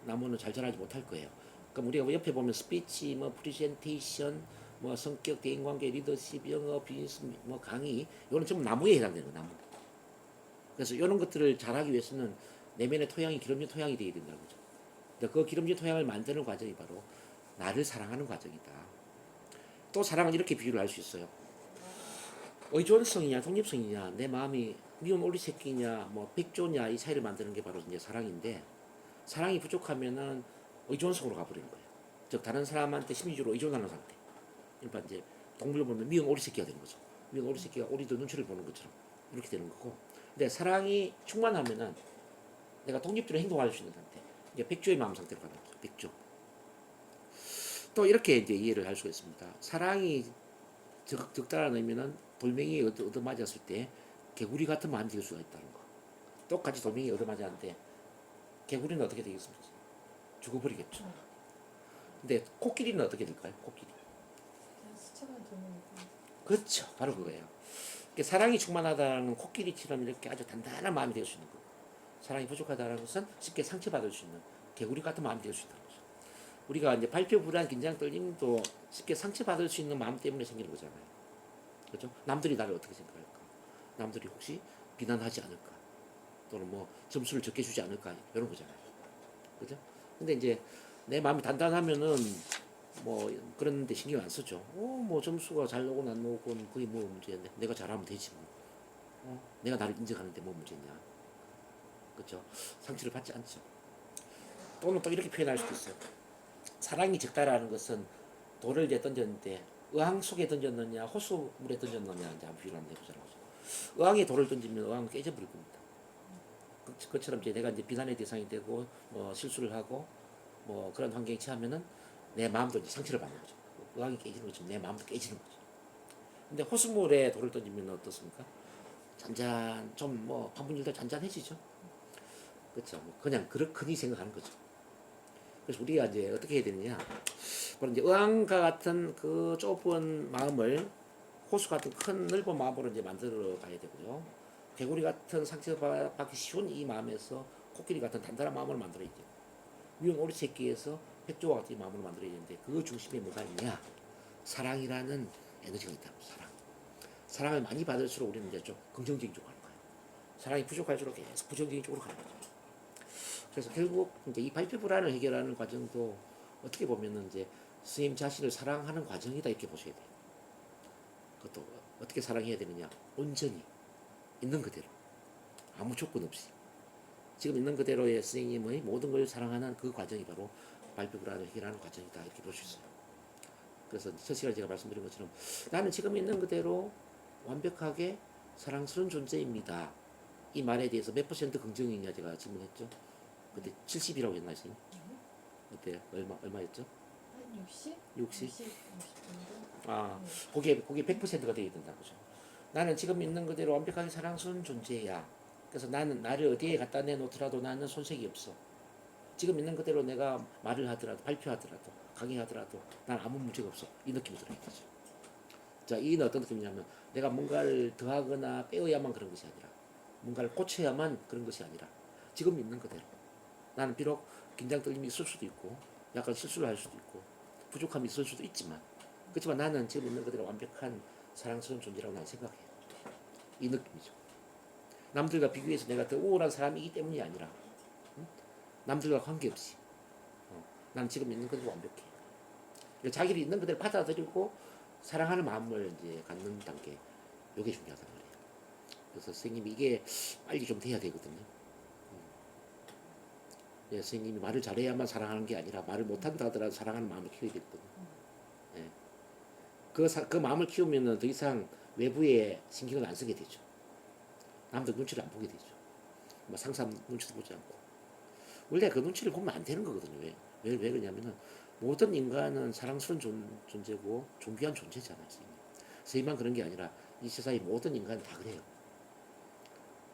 [SPEAKER 1] 나무는 잘 자라지 못할 거예요. 그럼 우리가 옆에 보면 스피치, 뭐 프레젠테이션, 뭐 성격, 대인관계, 리더십, 영어, 비즈니스, 뭐 강의, 이거는 전부 나무에 해당되는 거, 나무. 그래서 이런 것들을 잘하기 위해서는 내면의 토양이 기름진 토양이 되어야 된다는 거죠. 근데 그 기름진 토양을 만드는 과정이 바로 나를 사랑하는 과정이다. 또 사랑은 이렇게 비유를 할 수 있어요. 의존성이냐 독립성이냐, 내 마음이 미운 오리 새끼냐 뭐 백조냐, 이 차이를 만드는 게 바로 이제 사랑인데, 사랑이 부족하면은 의존성으로 가버리는 거예요. 즉 다른 사람한테 심리적으로 의존하는 상태. 그러니까 이제 동물을 보면 미운 오리 새끼가 되는 거죠. 미운 오리 새끼가 오리도 눈치를 보는 것처럼 이렇게 되는 거고, 근데 사랑이 충만하면은 내가 독립적으로 행동할 수 있는 상태, 이제 백조의 마음 상태로 가는 거죠. 백조. 또 이렇게 이제 이해를 할 수가 있습니다. 사랑이 적당한 의미는 돌멩이에 얻어맞았을 때 개구리 같은 마음이 될 수가 있다는 거. 똑같이 돌멩이에 얻어맞았는데 개구리는 어떻게 되겠습니까? 죽어버리겠죠. 근데 코끼리는 어떻게 될까요? 코끼리.
[SPEAKER 2] 그냥 스쳐간 돌멩이니까.
[SPEAKER 1] 그렇죠. 바로 그거예요. 그러니까 사랑이 충만하다는 코끼리처럼 이렇게 아주 단단한 마음이 될 수 있는 거고, 사랑이 부족하다는 것은 쉽게 상처받을 수 있는 개구리 같은 마음이 될 수 있다는 거죠. 우리가 이제 발표 불안, 긴장, 떨림도 쉽게 상처받을 수 있는 마음 때문에 생기는 거잖아요. 그렇죠? 남들이 나를 어떻게 생각할까? 남들이 혹시 비난하지 않을까? 또는 뭐 점수를 적게 주지 않을까? 이런 거잖아요. 그죠? 근데 이제 내 마음이 단단하면은 뭐 그런데 신경 안 쓰죠. 뭐 점수가 잘 나오고 안 나오고 그게 뭐 문제인데, 내가 잘하면 되지 뭐. 내가 나를 인정하는데 뭐 문제냐? 그렇죠? 상처를 받지 않죠. 또는 또 이렇게 표현할 수도 있어요. 사랑이 적다라는 것은 돌을 이제 던졌는데 의왕 속에 던졌느냐 호수물에 던졌느냐 이제 한번 비교를 한번 해보자는 거죠. 의왕에 돌을 던지면 의왕은 깨져버릴 겁니다. 그처럼 이제 내가 이제 비난의 대상이 되고 뭐 실수를 하고 뭐 그런 환경에 처하면은 내 마음도 이제 상처를 받는 거죠. 의왕이 깨지는 것처럼 내 마음도 깨지는 거죠. 근데 호수물에 돌을 던지면 어떻습니까? 잔잔 좀 뭐 반분일도 잔잔해지죠. 그렇죠. 뭐 그냥 그렇거니 생각하는 거죠. 그래서 우리가 이제 어떻게 해야 되느냐? 바로 이제 의왕과 같은 그 좁은 마음을 호수 같은 큰 넓은 마음으로 이제 만들어 가야 되고요. 개구리 같은 상처받기 쉬운 이 마음에서 코끼리 같은 단단한 마음을 만들어야 돼요. 미운 오리 새끼에서 백조와 같은 마음을 만들어야 되는데, 그 중심에 뭐가 있냐? 사랑이라는 에너지가 있다고. 사랑을 많이 받을수록 우리는 이제 좀 긍정적인 쪽으로 가는 거예요. 사랑이 부족할수록 계속 부정적인 쪽으로 가는 거죠. 그래서 결국 이제 이 발표 불안을 해결하는 과정도 어떻게 보면은 이제 스님 자신을 사랑하는 과정이다, 이렇게 보셔야 돼요. 그것도 어떻게 사랑해야 되느냐? 온전히 있는 그대로, 아무 조건 없이 지금 있는 그대로의 스님의 모든 걸 사랑하는 그 과정이 바로 발표 불안을 해결하는 과정이다, 이렇게 볼 수 있어요. 그래서 첫 시간에 제가 말씀드린 것처럼 나는 지금 있는 그대로 완벽하게 사랑스러운 존재입니다. 이 말에 대해서 몇 퍼센트 긍정이냐 제가 질문했죠. 그때 70이라고 했나요, 선생님? 그때 얼마였죠?
[SPEAKER 2] 한 60?
[SPEAKER 1] 60?
[SPEAKER 2] 60 정도?
[SPEAKER 1] 아, 그게 100%가 되어야 된다는 거죠. 나는 지금 있는 그대로 완벽하게 사랑스러운 존재야. 그래서 나는 나를 어디에 갖다 내놓더라도 나는 손색이 없어. 지금 있는 그대로 내가 말을 하더라도, 발표하더라도, 강의하더라도 난 아무 문제가 없어. 이 느낌이 들어야 되죠. 자, 이는 어떤 느낌이냐면 내가 뭔가를 더하거나 빼어야만 그런 것이 아니라, 뭔가를 고쳐야만 그런 것이 아니라 지금 있는 그대로 나는 비록 긴장 떨림이 있을 수도 있고 약간 실수를 할 수도 있고 부족함이 있을 수도 있지만, 그렇지만 나는 지금 있는 그대로 완벽한 사랑스러운 존재라고 나는 생각해요. 이 느낌이죠. 남들과 비교해서 내가 더 우월한 사람이기 때문이 아니라, 남들과 관계없이 나는 지금 있는 그대로 완벽해. 자기를 있는 그대로 받아들이고 사랑하는 마음을 이제 갖는 단계, 이게 중요하단 말이에요. 그래서 선생님이 이게 빨리 좀 돼야 되거든요. 예, 선생님이 말을 잘해야만 사랑하는 게 아니라 말을 못한다 하더라도 사랑하는 마음을 키워야 되거든요. 예. 그 마음을 키우면 더 이상 외부에 신경을 안 쓰게 되죠. 남들 눈치를 안 보게 되죠. 뭐 상사 눈치도 보지 않고. 원래 그 눈치를 보면 안 되는 거거든요. 왜 그러냐면은 모든 인간은 사랑스러운 존재고 존귀한 존재잖아요. 선생님만 그런 게 아니라 이 세상의 모든 인간은 다 그래요.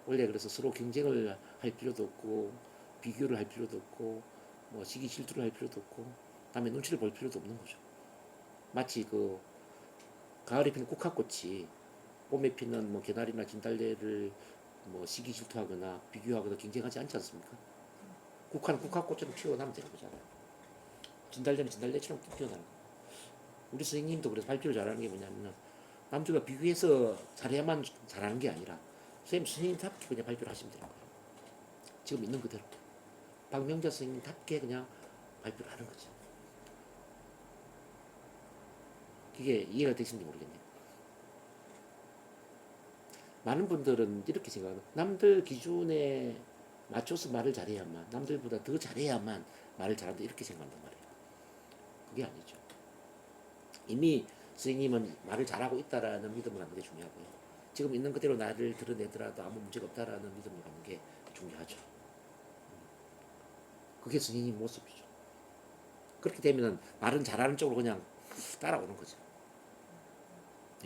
[SPEAKER 1] 원래 그래서 서로 경쟁을 할 필요도 없고 비교를 할 필요도 없고 뭐 시기 질투를 할 필요도 없고 남의 눈치를 볼 필요도 없는 거죠. 마치 그 가을에 피는 국화꽃이 봄에 피는 뭐 개나리나 진달래를 뭐 시기 질투하거나 비교하거나 경쟁하지 않지 않습니까? 국화는 국화꽃처럼 피어나면 되는 거잖아요. 진달래는 진달래처럼 피어나는 거예요. 우리 선생님도 그래서 발표를 잘하는 게 뭐냐면 남들과 비교해서 잘해야만 잘하는 게 아니라 선생님답게 그냥 발표를 하시면 되는 거예요. 지금 있는 그대로 박명자 선생님답게 그냥 발표를 하는 거죠. 그게 이해가 되시는지 모르겠네요. 많은 분들은 이렇게 생각하는 남들 기준에 맞춰서 말을 잘해야만 남들보다 더 잘해야만 말을 잘한다 이렇게 생각한단 말이에요. 그게 아니죠. 이미 선생님은 말을 잘하고 있다라는 믿음을 갖는 게 중요하고요. 지금 있는 그대로 나를 드러내더라도 아무 문제가 없다라는 믿음을 갖는 게 중요하죠. 그게 선생님 모습이죠. 그렇게 되면 말은 잘하는 쪽으로 그냥 따라오는 거죠.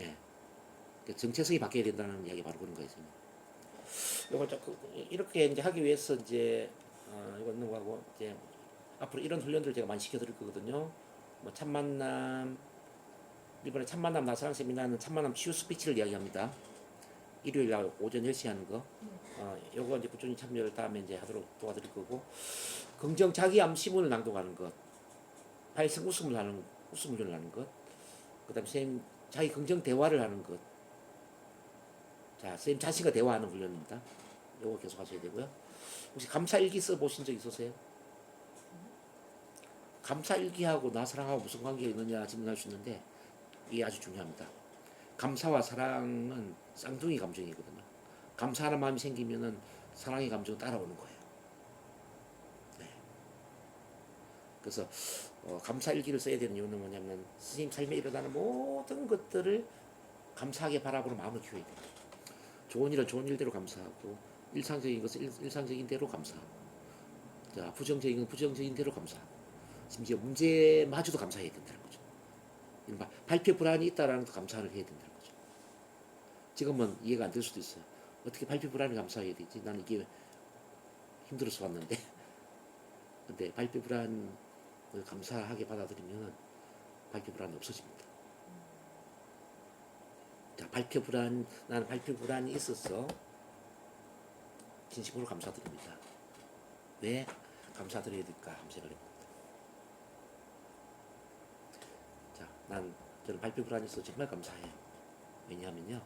[SPEAKER 1] 예. 정체성이 바뀌어야 된다는 이야기 바로 그런 거예요. 이걸 이렇게 이제 하기 위해서 이제 이거 있는 거하고 이제 앞으로 이런 훈련들 제가 많이 시켜드릴 거거든요. 뭐 참만남 이번에 참만남 나사랑 세미나는 참만남 치유 스피치를 이야기합니다. 일요일 날 오전 10시 하는 거. 요거 이제 꾸준히 참여를 다음에 이제 하도록 도와드릴 거고 긍정 자기암 시문을 낭독하는 것, 발성 웃음을 하는 웃음을 하는 것, 그다음 선생님 자기 긍정 대화를 하는 것. 자, 선생님 자신과 대화하는 훈련입니다. 요거 계속 하셔야 되고요. 혹시 감사일기 써 보신 적 있으세요? 감사일기하고 나 사랑하고 무슨 관계가 있느냐 질문할 수 있는데 이게 아주 중요합니다. 감사와 사랑은 쌍둥이 감정이거든요. 감사하는 마음이 생기면은 사랑의 감정은 따라오는 거예요. 네. 그래서 감사일기를 써야 되는 이유는 뭐냐면 스님 삶에 일어나는 모든 것들을 감사하게 바라보는 마음을 키워야 돼요. 좋은 일은 좋은 일대로 감사하고 일상적인 것은 일상적인 대로 감사하고 자, 부정적인 건 부정적인 대로 감사하고 심지어 문제마저도 감사해야 된다는 거죠. 발표 불안이 있다라는 것도 감사를 해야 된다는 거죠. 지금은 이해가 안 될 수도 있어요. 어떻게 발표 불안이 감사해야 되지? 나는 이게 힘들어서 왔는데 근데 발표 불안을 감사하게 받아들이면 발표 불안이 없어집니다. 자, 발표 불안, 나는 발표 불안이 있었어. 진심으로 감사드립니다. 왜 감사드려야 될까? 하는 생각을 해봅니다. 자, 저는 발표 불안이 있어서 정말 감사해요. 왜냐하면요,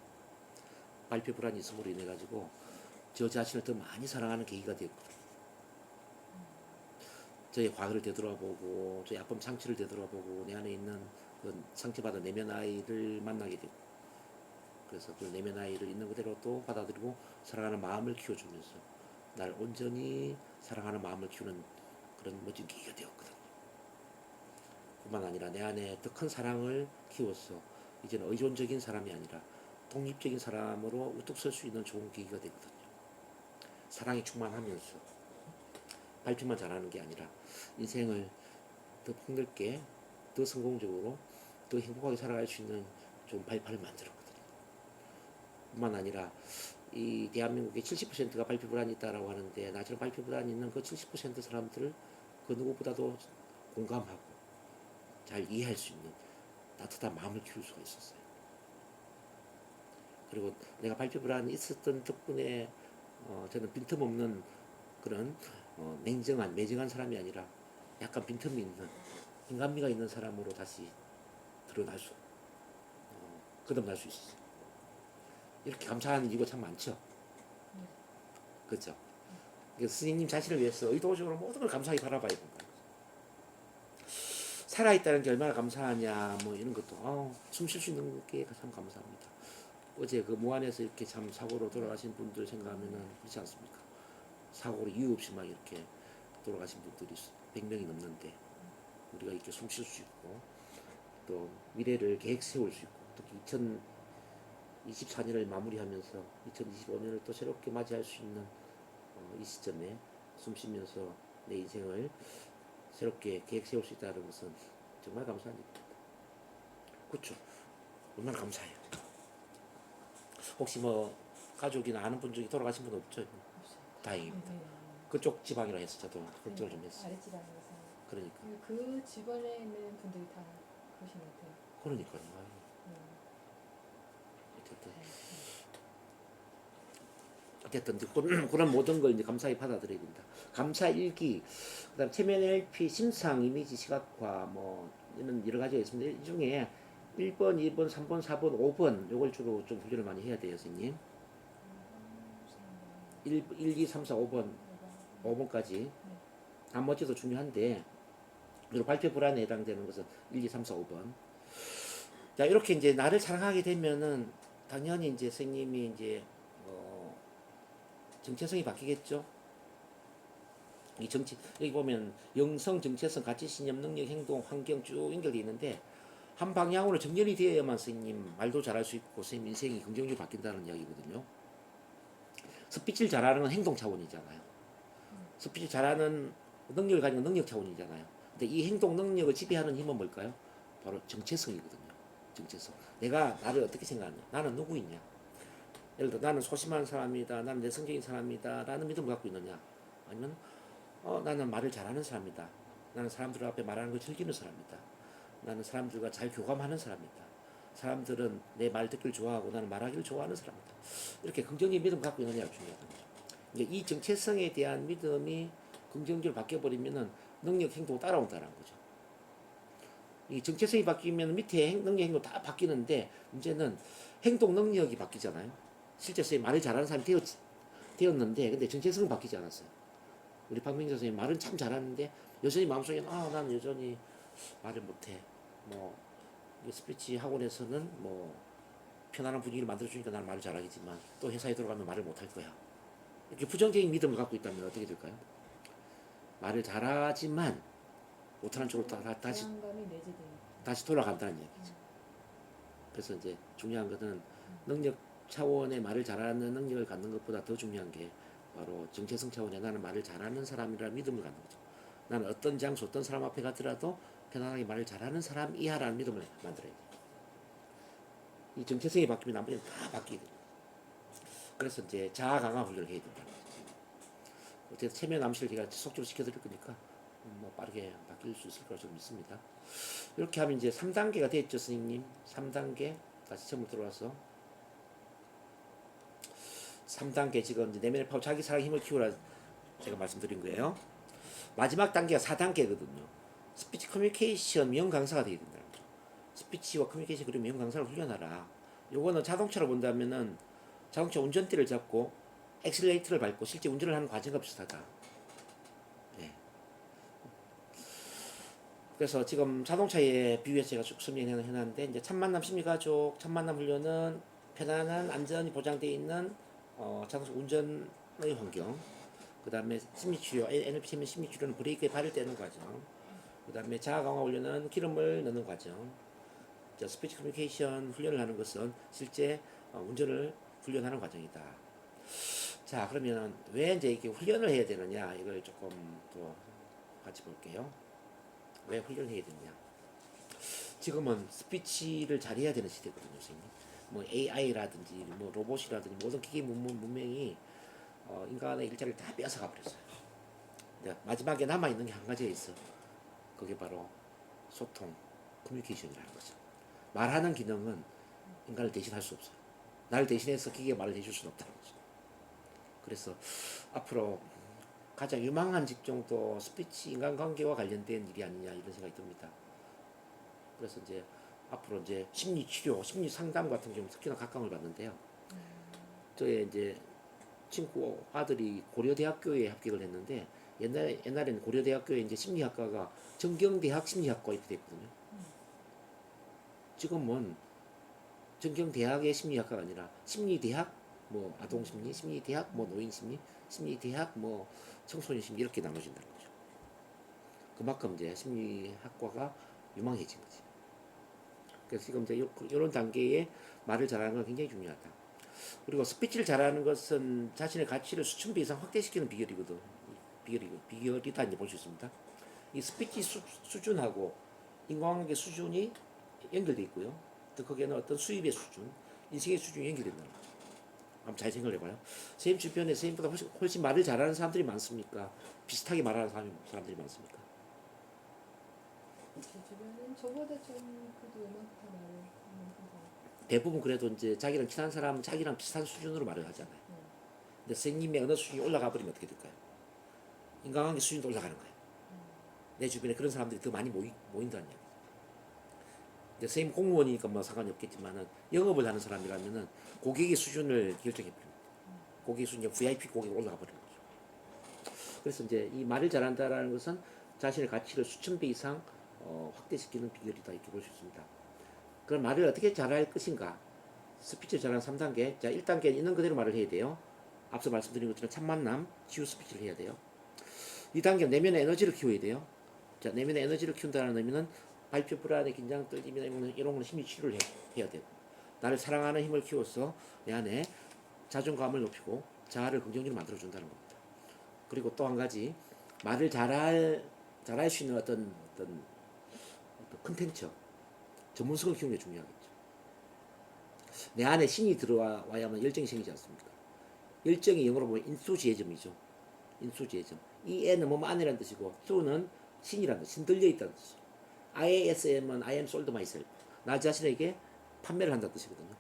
[SPEAKER 1] 발표 불안이 있음으로 인해 가지고 저 자신을 더 많이 사랑하는 계기가 되었거든요. 저의 과거를 되돌아보고 저의 아픔 상처를 되돌아보고 내 안에 있는 그 상처받은 내면 아이를 만나게 되고 그래서 그 내면 아이를 있는 그대로 또 받아들이고 사랑하는 마음을 키워주면서 나를 온전히 사랑하는 마음을 키우는 그런 멋진 계기가 되었거든요. 뿐만 아니라 내 안에 더 큰 사랑을 키워서 이제는 의존적인 사람이 아니라 독립적인 사람으로 우뚝 설 수 있는 좋은 계기가 되거든요. 사랑이 충만하면서 발표만 잘하는 게 아니라 인생을 더 폭넓게 더 성공적으로 더 행복하게 살아갈 수 있는 좋은 발판을 만들었거든요. 뿐만 아니라 이 대한민국의 70%가 발표 불안이 있다라고 하는데 나처럼 발표 불안이 있는 그 70% 사람들을 그 누구보다도 공감하고 잘 이해할 수 있는 따뜻한 마음을 키울 수가 있었어요. 그리고 내가 발표 불안이 있었던 덕분에 저는 빈틈없는 그런 냉정한 매정한 사람이 아니라 약간 빈틈이 있는 인간미가 있는 사람으로 다시 드러날 수 거듭날 수 있었어요. 이렇게 감사하는 이유가 참 많죠. 그렇죠. 스님님 자신을 위해서 의도적으로 모든 걸 감사하게 바라봐야 된다. 살아있다는 게 얼마나 감사하냐 뭐 이런 것도 숨 쉴 수 있는 게 참 감사합니다. 어제 그 무안에서 이렇게 참 사고로 돌아가신 분들 생각하면은 그렇지 않습니까? 사고로 이유 없이 막 이렇게 돌아가신 분들이 100명이 넘는데 우리가 이렇게 숨 쉴 수 있고 또 미래를 계획 세울 수 있고 특히 2024년을 마무리하면서 2025년을 또 새롭게 맞이할 수 있는 이 시점에 숨 쉬면서 내 인생을 새롭게 계획 세울 수 있다는 것은 정말 감사한 일입니다. 그렇죠. 얼마나 감사해요. 혹시 뭐 가족이나 아는 분 중에 돌아가신 분 없죠? 다행입니다. 그쪽 지방이라 해서 저도 걱정을 좀 했어요.
[SPEAKER 2] 아랫지방에서
[SPEAKER 1] 그러니까.
[SPEAKER 2] 그 주변에 있는 분들이 다 그러신 것 같아요.
[SPEAKER 1] 그러니까요.
[SPEAKER 2] 음.
[SPEAKER 1] 어쨌든 이제 그런 모든 걸 이제 감사히 받아들여야 된다. 감사 일기, 그다음 체면 LP, 심상, 이미지, 시각화, 뭐 이런 여러 가지가 있습니다. 이 중에 1번, 2번, 3번, 4번, 5번 요걸 주로 좀 훈련을 많이 해야 돼요, 선생님. 1, 2, 3, 4, 5번, 5번까지. 나머지도 중요한데 그리고 발표 불안에 해당되는 것은 1, 2, 3, 4, 5번. 자, 이렇게 이제 나를 사랑하게 되면은 당연히 이제 선생님이 이제 정체성이 바뀌겠죠. 이 정치 여기 보면 영성, 정체성, 가치, 신념, 능력, 행동, 환경 쭉 연결되어 있는데 한 방향으로 정렬이 되어야만 선생님 말도 잘할 수 있고 선생님 인생이 긍정적으로 바뀐다는 이야기거든요. 스피치를 잘하는 건 행동 차원이잖아요. 스피치 잘하는 능력을 가진 건 능력 차원이잖아요. 근데 이 행동 능력을 지배하는 힘은 뭘까요? 바로 정체성이거든요. 정체성. 내가 나를 어떻게 생각하냐? 나는 누구이냐? 예를 들어 나는 소심한 사람이다. 나는 내성적인 사람이다. 라는 믿음을 갖고 있느냐? 아니면 나는 말을 잘하는 사람이다. 나는 사람들 앞에 말하는 걸 즐기는 사람이다. 나는 사람들과 잘 교감하는 사람이다. 사람들은 내 말 듣기를 좋아하고 나는 말하기를 좋아하는 사람이다. 이렇게 긍정적인 믿음을 갖고 있느냐가 중요하다. 그러니까 이 정체성에 대한 믿음이 긍정적으로 바뀌어버리면은 능력, 행동 따라온다는 거죠. 이 정체성이 바뀌면 밑에 능력, 행동 다 바뀌는데 문제는 행동 능력이 바뀌잖아요. 실제 선생님 말을 잘하는 사람이 되었는데 근데 정체성은 바뀌지 않았어요. 우리 박민정 선생님 말은 참 잘하는데 여전히 마음속에 나는 여전히 말을 못해. 뭐 스피치 학원에서는 뭐 편안한 분위기를 만들어주니까 나는 말을 잘하겠지만 또 회사에 들어가면 말을 못할 거야. 이렇게 부정적인 믿음을 갖고 있다면 어떻게 될까요? 말을 잘하지만 못하는 쪽으로 다시 돌아간다는 얘기죠. 그래서 이제 중요한 것은 능력 차원의 말을 잘하는 능력을 갖는 것보다 더 중요한 게 바로 정체성 차원의 나는 말을 잘하는 사람이라는 믿음을 갖는 거죠. 나는 어떤 장소, 어떤 사람 앞에 가더라도 편안하게 말을 잘하는 사람이야라는 믿음을 만들어야 돼요. 이 정체성이 바뀌면 나머지는 다 바뀌게 돼요. 그래서 이제 자아 강화 훈련을 해야 된다는 거죠. 어쨌든 체면 암시를 제가 지속적으로 시켜드릴 거니까 뭐 빠르게 바뀔 수 있을 거라 저는 믿습니다. 이렇게 하면 이제 3단계가 됐죠, 선생님. 3단계 다시 처음으로 들어와서 3단계 지금 이제 내면의 파워 자기 사랑 힘을 키우라 제가 말씀드린 거예요. 마지막 단계가 4단계거든요. 스피치 커뮤니케이션 미용 강사가 되게 된다는 거죠. 스피치와 커뮤니케이션 그리고 미용 강사를 훈련하라. 요거는 자동차로 본다면은 자동차 운전대를 잡고 엑셀레이터를 밟고 실제 운전을 하는 과정과 비슷하다. 네. 그래서 지금 자동차에 비유해서 제가 쭉 설명해 놨는데 이제 첫 만남 심리가족 첫 만남 훈련은 편안한 안전이 보장되어 있는 자동차 운전의 환경. 그 다음에 심리치료, NLP 심리치료는 브레이크에 발을 떼는 과정. 그 다음에 자아강화 훈련은 기름을 넣는 과정. 스피치 커뮤니케이션 훈련을 하는 것은 실제 운전을 훈련하는 과정이다. 자, 그러면 왜 이제 이렇게 훈련을 해야 되느냐 이걸 조금 또 같이 볼게요. 왜 훈련을 해야 되느냐? 지금은 스피치를 잘해야 되는 시대거든요, 선생님. 뭐 AI라든지 뭐 로봇이라든지 모든 기계 문명이 인간의 일자리를 다 뺏어가 버렸어요. 마지막에 남아 있는 게 한 가지가 있어. 그게 바로 소통, 커뮤니케이션이라는 거죠. 말하는 기능은 인간을 대신할 수 없어요. 나를 대신해서 기계가 말을 해줄 수는 없다는 거죠. 그래서 앞으로 가장 유망한 직종도 스피치 인간관계와 관련된 일이 아니냐 이런 생각이 듭니다. 그래서 이제 앞으로 이제 심리 치료, 심리 상담 같은 경우 특히나 각광을 받는데요. 저의 이제 친구 아들이 고려대학교에 합격을 했는데 옛날에는 고려대학교에 이제 심리학과가 정경대학 심리학과 이렇게 됐거든요. 지금은 정경대학의 심리학과가 아니라 심리대학, 뭐 아동심리, 심리대학, 뭐 노인심리, 심리대학, 뭐 청소년심리 이렇게 나눠진다는 거죠. 그만큼 이제 심리학과가 유망해진 거지. 그래서 지금 이제 이런 단계에 말을 잘하는 건 굉장히 중요하다. 그리고 스피치를 잘하는 것은 자신의 가치를 수천 배 이상 확대시키는 비결이거든. 비결이다 이제 볼 수 있습니다. 이 스피치 수준하고 인간관계 수준이 연결돼 있고요. 또 거기에는 어떤 수입의 수준, 인식의 수준이 연결된다는 거죠. 한번 잘 생각을 해봐요. 선생님 주변에 선생님보다 훨씬 말을 잘하는 사람들이 많습니까? 비슷하게 말하는 사람들이 많습니까?
[SPEAKER 2] 제 주변은 저보다 좀 그래도 음악파 말을 하는 사람.
[SPEAKER 1] 대부분 그래도 이제 자기랑 친한 사람은 자기랑 비슷한 수준으로 말을 하잖아요. 근데 선생님의 어느 수준이 올라가 버리면 어떻게 될까요? 인간관계 수준도 올라가는 거예요. 내 주변에 그런 사람들이 더 많이 모인다는 얘기죠. 근데 선생님 공무원이니까 뭐 상관이 없겠지만은 영업을 하는 사람이라면은 고객의 수준을 결정해 버립니다. 고객의 수준이 VIP 고객이 올라가 버리는 거죠. 그래서 이제 이 말을 잘한다라는 것은 자신의 가치를 수천 배 이상 확대시키는 비결이다 이렇게 볼 수 있습니다. 그럼 말을 어떻게 잘할 것인가? 스피치를 잘하는 3단계. 자, 1단계는 있는 그대로 말을 해야 돼요. 앞서 말씀드린 것처럼 참만남, 치유 스피치를 해야 돼요. 2단계는 내면의 에너지를 키워야 돼요. 자, 내면의 에너지를 키운다는 의미는 발표 불안에 긴장, 떨림이나 이런 거는 힘이 치료를 해야 되고, 나를 사랑하는 힘을 키워서 내 안에 자존감을 높이고 자아를 긍정적으로 만들어준다는 겁니다. 그리고 또 한 가지, 말을 잘할 수 있는 어떤 컨텐츠, 전문성을 키우는 게 중요하겠죠. 내 안에 신이 들어와야만 열정이 생기지 않습니까? 열정이 영어로 보면 인수지혜점이죠. 인수지혜점. 이 N은 뭐뭐 안이라는 뜻이고, 수는 신이라는 뜻, 신 들려 있다는 뜻이죠. IASM은 I am sold myself. 나 자신에게 판매를 한다는 뜻이거든요.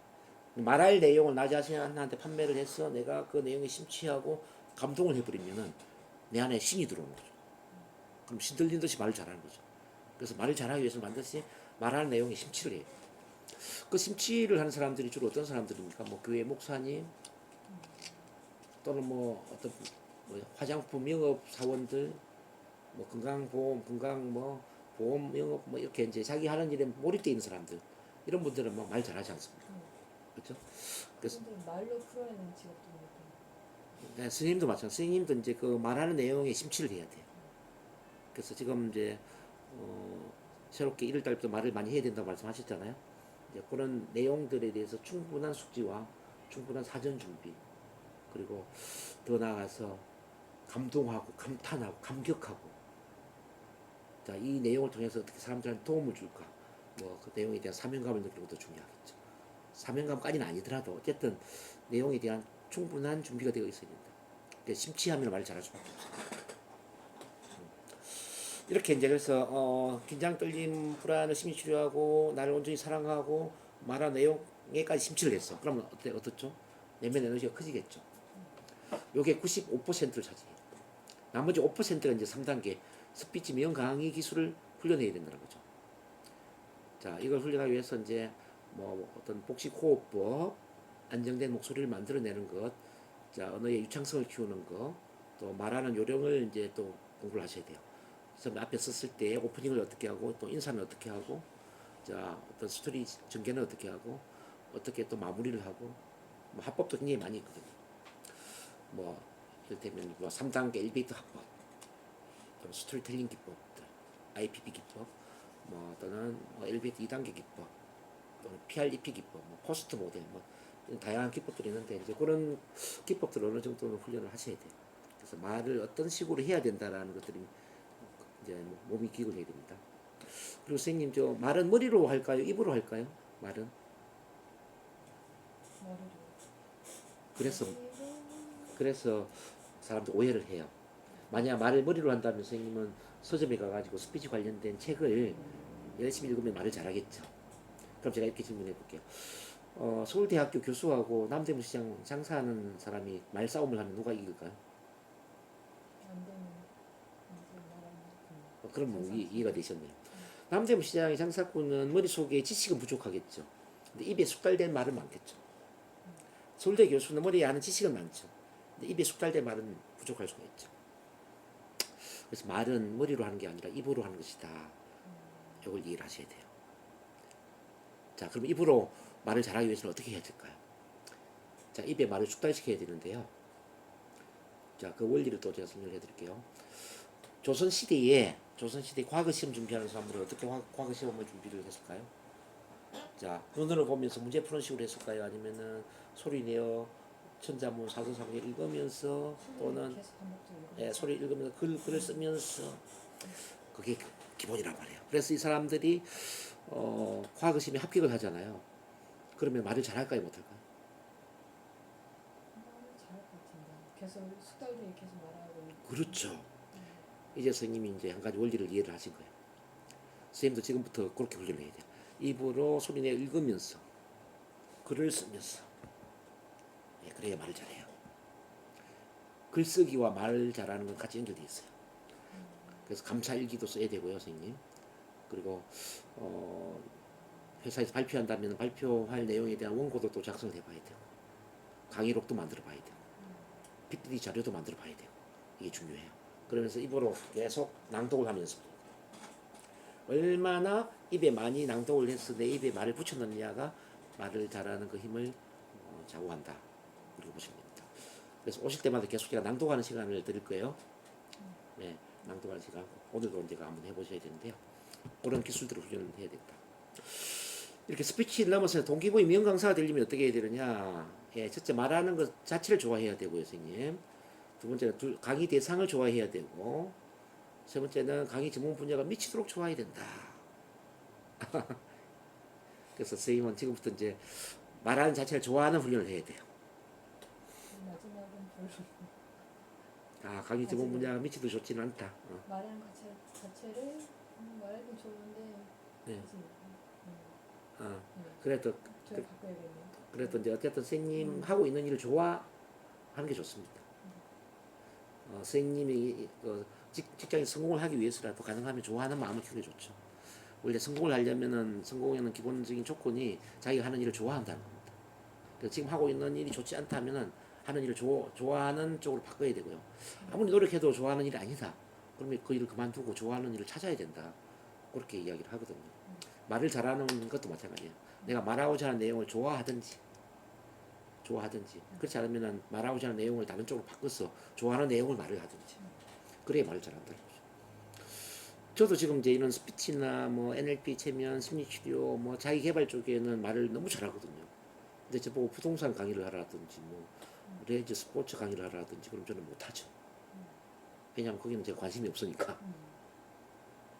[SPEAKER 1] 말할 내용을 나 자신한테 판매를 해서 내가 그 내용에 심취하고 감동을 해버리면은 내 안에 신이 들어오는 거죠. 그럼 신 들린 듯이 말을 잘하는 거죠. 그래서 말을 잘하기 위해서는 반드시 말하는 내용에 심취를 해요. 그 심취를 하는 사람들이 주로 어떤 사람들입니까? 뭐 교회 목사님 또는 뭐 어떤 뭐 화장품 영업 사원들, 뭐 건강보험, 보험 영업 뭐 이렇게 이제 자기 하는 일에 몰입돼 있는 사람들, 이런 분들은 뭐 말 잘하지 않습니까? 그렇죠? 그래서
[SPEAKER 2] 그분들은 말로 풀어내는 직업도 있고.
[SPEAKER 1] 네, 스님도 마찬가지. 스님도 이제 그 말하는 내용에 심취를 해야 돼요. 그래서 지금 이제 새롭게 1월 달부터 말을 많이 해야 된다고 말씀하셨잖아요. 이제 그런 내용들에 대해서 충분한 숙지와 충분한 사전 준비, 그리고 더 나아가서 감동하고 감탄하고 감격하고, 자, 이 내용을 통해서 어떻게 사람들한테 도움을 줄까, 뭐 그 내용에 대한 사명감을 느끼는 것도 중요하겠죠. 사명감까지는 아니더라도 어쨌든 내용에 대한 충분한 준비가 되어 있어야 된다. 그러니까 심취하면 말을 잘할 수밖에 없어요. 이렇게 이제 그래서 긴장, 떨림, 불안을 심리 치료하고 나를 온전히 사랑하고 말한 내용에까지 심취를 했어. 그러면 어떻죠? 내면 에너지가 커지겠죠. 요게 95%를 차지해요. 나머지 5%가 이제 3단계 스피치 명 강의 기술을 훈련해야 된다는 거죠. 자, 이걸 훈련하기 위해서 이제 뭐 어떤 복식 호흡법, 안정된 목소리를 만들어내는 것, 자, 언어의 유창성을 키우는 것, 또 말하는 요령을 이제 또 공부를 하셔야 돼요. 그래서 앞에 썼을 때 오프닝을 어떻게 하고, 또 인사는 어떻게 하고, 자, 어떤 스토리 전개는 어떻게 하고, 어떻게 또 마무리를 하고, 뭐 합법도 굉장히 많이 있거든요. 뭐 이를테면 뭐 3단계 엘리베이터 합법, 또 스토리텔링 기법들, IPP 기법, 뭐 또는 뭐 엘리베이터 2단계 기법, 또는 PREP 기법, 뭐 포스트 모델, 뭐 다양한 기법들이 있는데 이제 그런 기법들을 어느 정도는 훈련을 하셔야 돼요. 그래서 말을 어떤 식으로 해야 된다라는 것들이 이제 몸이 기억을 해야 됩니다. 그리고 선생님, 저 말은 머리로 할까요? 입으로 할까요? 말은?
[SPEAKER 2] 머리로.
[SPEAKER 1] 그래서 사람들 오해를 해요. 만약 말을 머리로 한다면 선생님은 서점에 가가지고 스피치 관련된 책을 열심히 읽으면 말을 잘하겠죠. 그럼 제가 이렇게 질문해 볼게요. 서울대학교 교수하고 남대문 시장 장사하는 사람이 말싸움을 하면 누가 이길까요?
[SPEAKER 2] 안 되면 이제 말하는
[SPEAKER 1] 그럼 뭐 이해가 되셨네요. 남대문 시장의 장사꾼은 머릿속에 지식은 부족하겠죠. 근데 입에 숙달된 말은 많겠죠. 서울대 교수는 머리에 아는 지식은 많죠. 근데 입에 숙달된 말은 부족할 수가 있죠. 그래서 말은 머리로 하는 게 아니라 입으로 하는 것이다. 이걸 이해를 하셔야 돼요. 자, 그럼 입으로 말을 잘하기 위해서는 어떻게 해야 될까요? 자, 입에 말을 숙달시켜야 되는데요. 자, 그 원리를 또 제가 설명해 드릴게요. 조선시대에 과거 시험 준비하는 사람들은 어떻게 과거 시험을 준비를 했을까요? 자, 눈으로 보면서 문제 푸는 식으로 했을까요? 아니면은 소리 내어 천자문, 사서사문 읽으면서, 또는
[SPEAKER 2] 계속 반복적으로 읽으면서.
[SPEAKER 1] 소리 읽으면서 글을 쓰면서, 그게 기본이란 말이에요. 그래서 이 사람들이 과학 시험에 합격을 하잖아요. 그러면 말을 잘할까요, 못할까요?
[SPEAKER 2] 잘할 것 같은데 계속 숙달들이 계속 말하고 있고.
[SPEAKER 1] 그렇죠. 이제 선생님이 이제 한 가지 원리를 이해를 하신 거예요. 선생님도 지금부터 그렇게 훈련을 해야 돼요. 입으로 소리내 읽으면서 글을 쓰면서 예, 그래야 말을 잘해요. 글쓰기와 말 잘하는 건 같이 연결되어 있어요. 그래서 감사일기도 써야 되고요, 선생님. 그리고 회사에서 발표한다면 발표할 내용에 대한 원고도 또 작성을 해봐야 되고 강의록도 만들어 봐야 되고 PPT 자료도 만들어 봐야 돼요. 이게 중요해요. 그러면서 입으로 계속 낭독을 하면서 얼마나 입에 많이 낭독을 해서 내 입에 말을 붙여넣느냐가 말을 잘하는 그 힘을 좌우한다. 그렇게 보시면 됩니다. 그래서 오실 때마다 계속 제가 낭독하는 시간을 드릴 거예요. 네, 낭독하는 시간. 오늘도 제가 한번 해보셔야 되는데요. 그런 기술들을 훈련을 해야 된다. 이렇게 스피치를 넘어서 동기부여 미용 강사가 되려면 어떻게 해야 되느냐? 예, 첫째 말하는 것 자체를 좋아해야 되고요, 선생님. 두 번째는 강의 대상을 좋아해야 되고, 세 번째는 강의 전문 분야가 미치도록 좋아해야 된다. 그래서 선생님은 지금부터 이제 말하는 자체를 좋아하는 훈련을 해야 돼요.
[SPEAKER 2] 마지막은 별로
[SPEAKER 1] 강의 전문 분야가 미치도 좋지는 않다.
[SPEAKER 2] 말하는 자체를 말하기 좋은데
[SPEAKER 1] 네.
[SPEAKER 2] 그치?
[SPEAKER 1] 그래도
[SPEAKER 2] 저희 바꿔야겠네요.
[SPEAKER 1] 그래도 이제 어쨌든 선생님 하고 있는 일을 좋아하는 게 좋습니다. 선생님이 직장에 성공을 하기 위해서라도 가능하면 좋아하는 마음을 키우는 게 좋죠. 원래 성공을 하려면은 성공에는 기본적인 조건이 자기가 하는 일을 좋아한다는 겁니다. 그래서 지금 하고 있는 일이 좋지 않다면은 하는 일을 좋아하는 쪽으로 바꿔야 되고요. 아무리 노력해도 좋아하는 일이 아니다. 그러면 그 일을 그만두고 좋아하는 일을 찾아야 된다. 그렇게 이야기를 하거든요. 말을 잘하는 것도 마찬가지예요. 내가 말하고자 하는 내용을 좋아하든지 그렇지 않으면 말하고자 하는 내용을 다른 쪽으로 바꿔서 좋아하는 내용을 말을 하든지 그래야 말을 잘한다는 거죠. 저도 지금 이제 이런 스피치나 뭐 NLP 체면 심리치료 뭐 자기개발 쪽에는 말을 너무 잘하거든요. 근데 저보고 부동산 강의를 하라든지 뭐 레이저 스포츠 강의를 하라든지 그럼 저는 못하죠. 왜냐하면 거기는 제가 관심이 없으니까.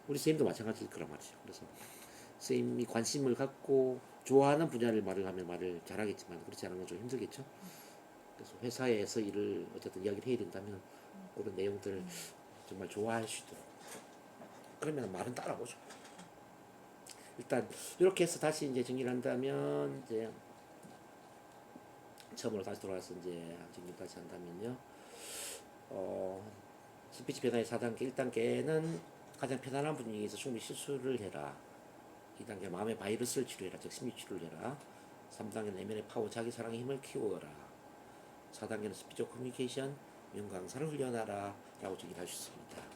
[SPEAKER 1] 우리 선생님도 마찬가지일 거란 말이죠. 그래서 선생님이 관심을 갖고 좋아하는 분야를 말을 하면 말을 잘하겠지만 그렇지 않은 건 좀 힘들겠죠. 그래서 회사에서 일을 어쨌든 이야기를 해야 된다면 그런 내용들을 정말 좋아할 수 있도록 그러면 말은 따라오죠. 일단 이렇게 해서 다시 이제 정리를 한다면 이제 처음으로 다시 돌아와서 이제 정리 다시 한다면요. 스피치 변화의 4단계 1단계는 가장 편안한 분위기에서 충분히 실수를 해라. 2단계 마음의 바이러스를 치료해라. 즉 심리 치료를 해라. 3단계는 내면의 파워 자기 사랑의 힘을 키워라. 4단계는 스피치 커뮤니케이션 명강사를 훈련하라 라고 정의를 할 수 있습니다.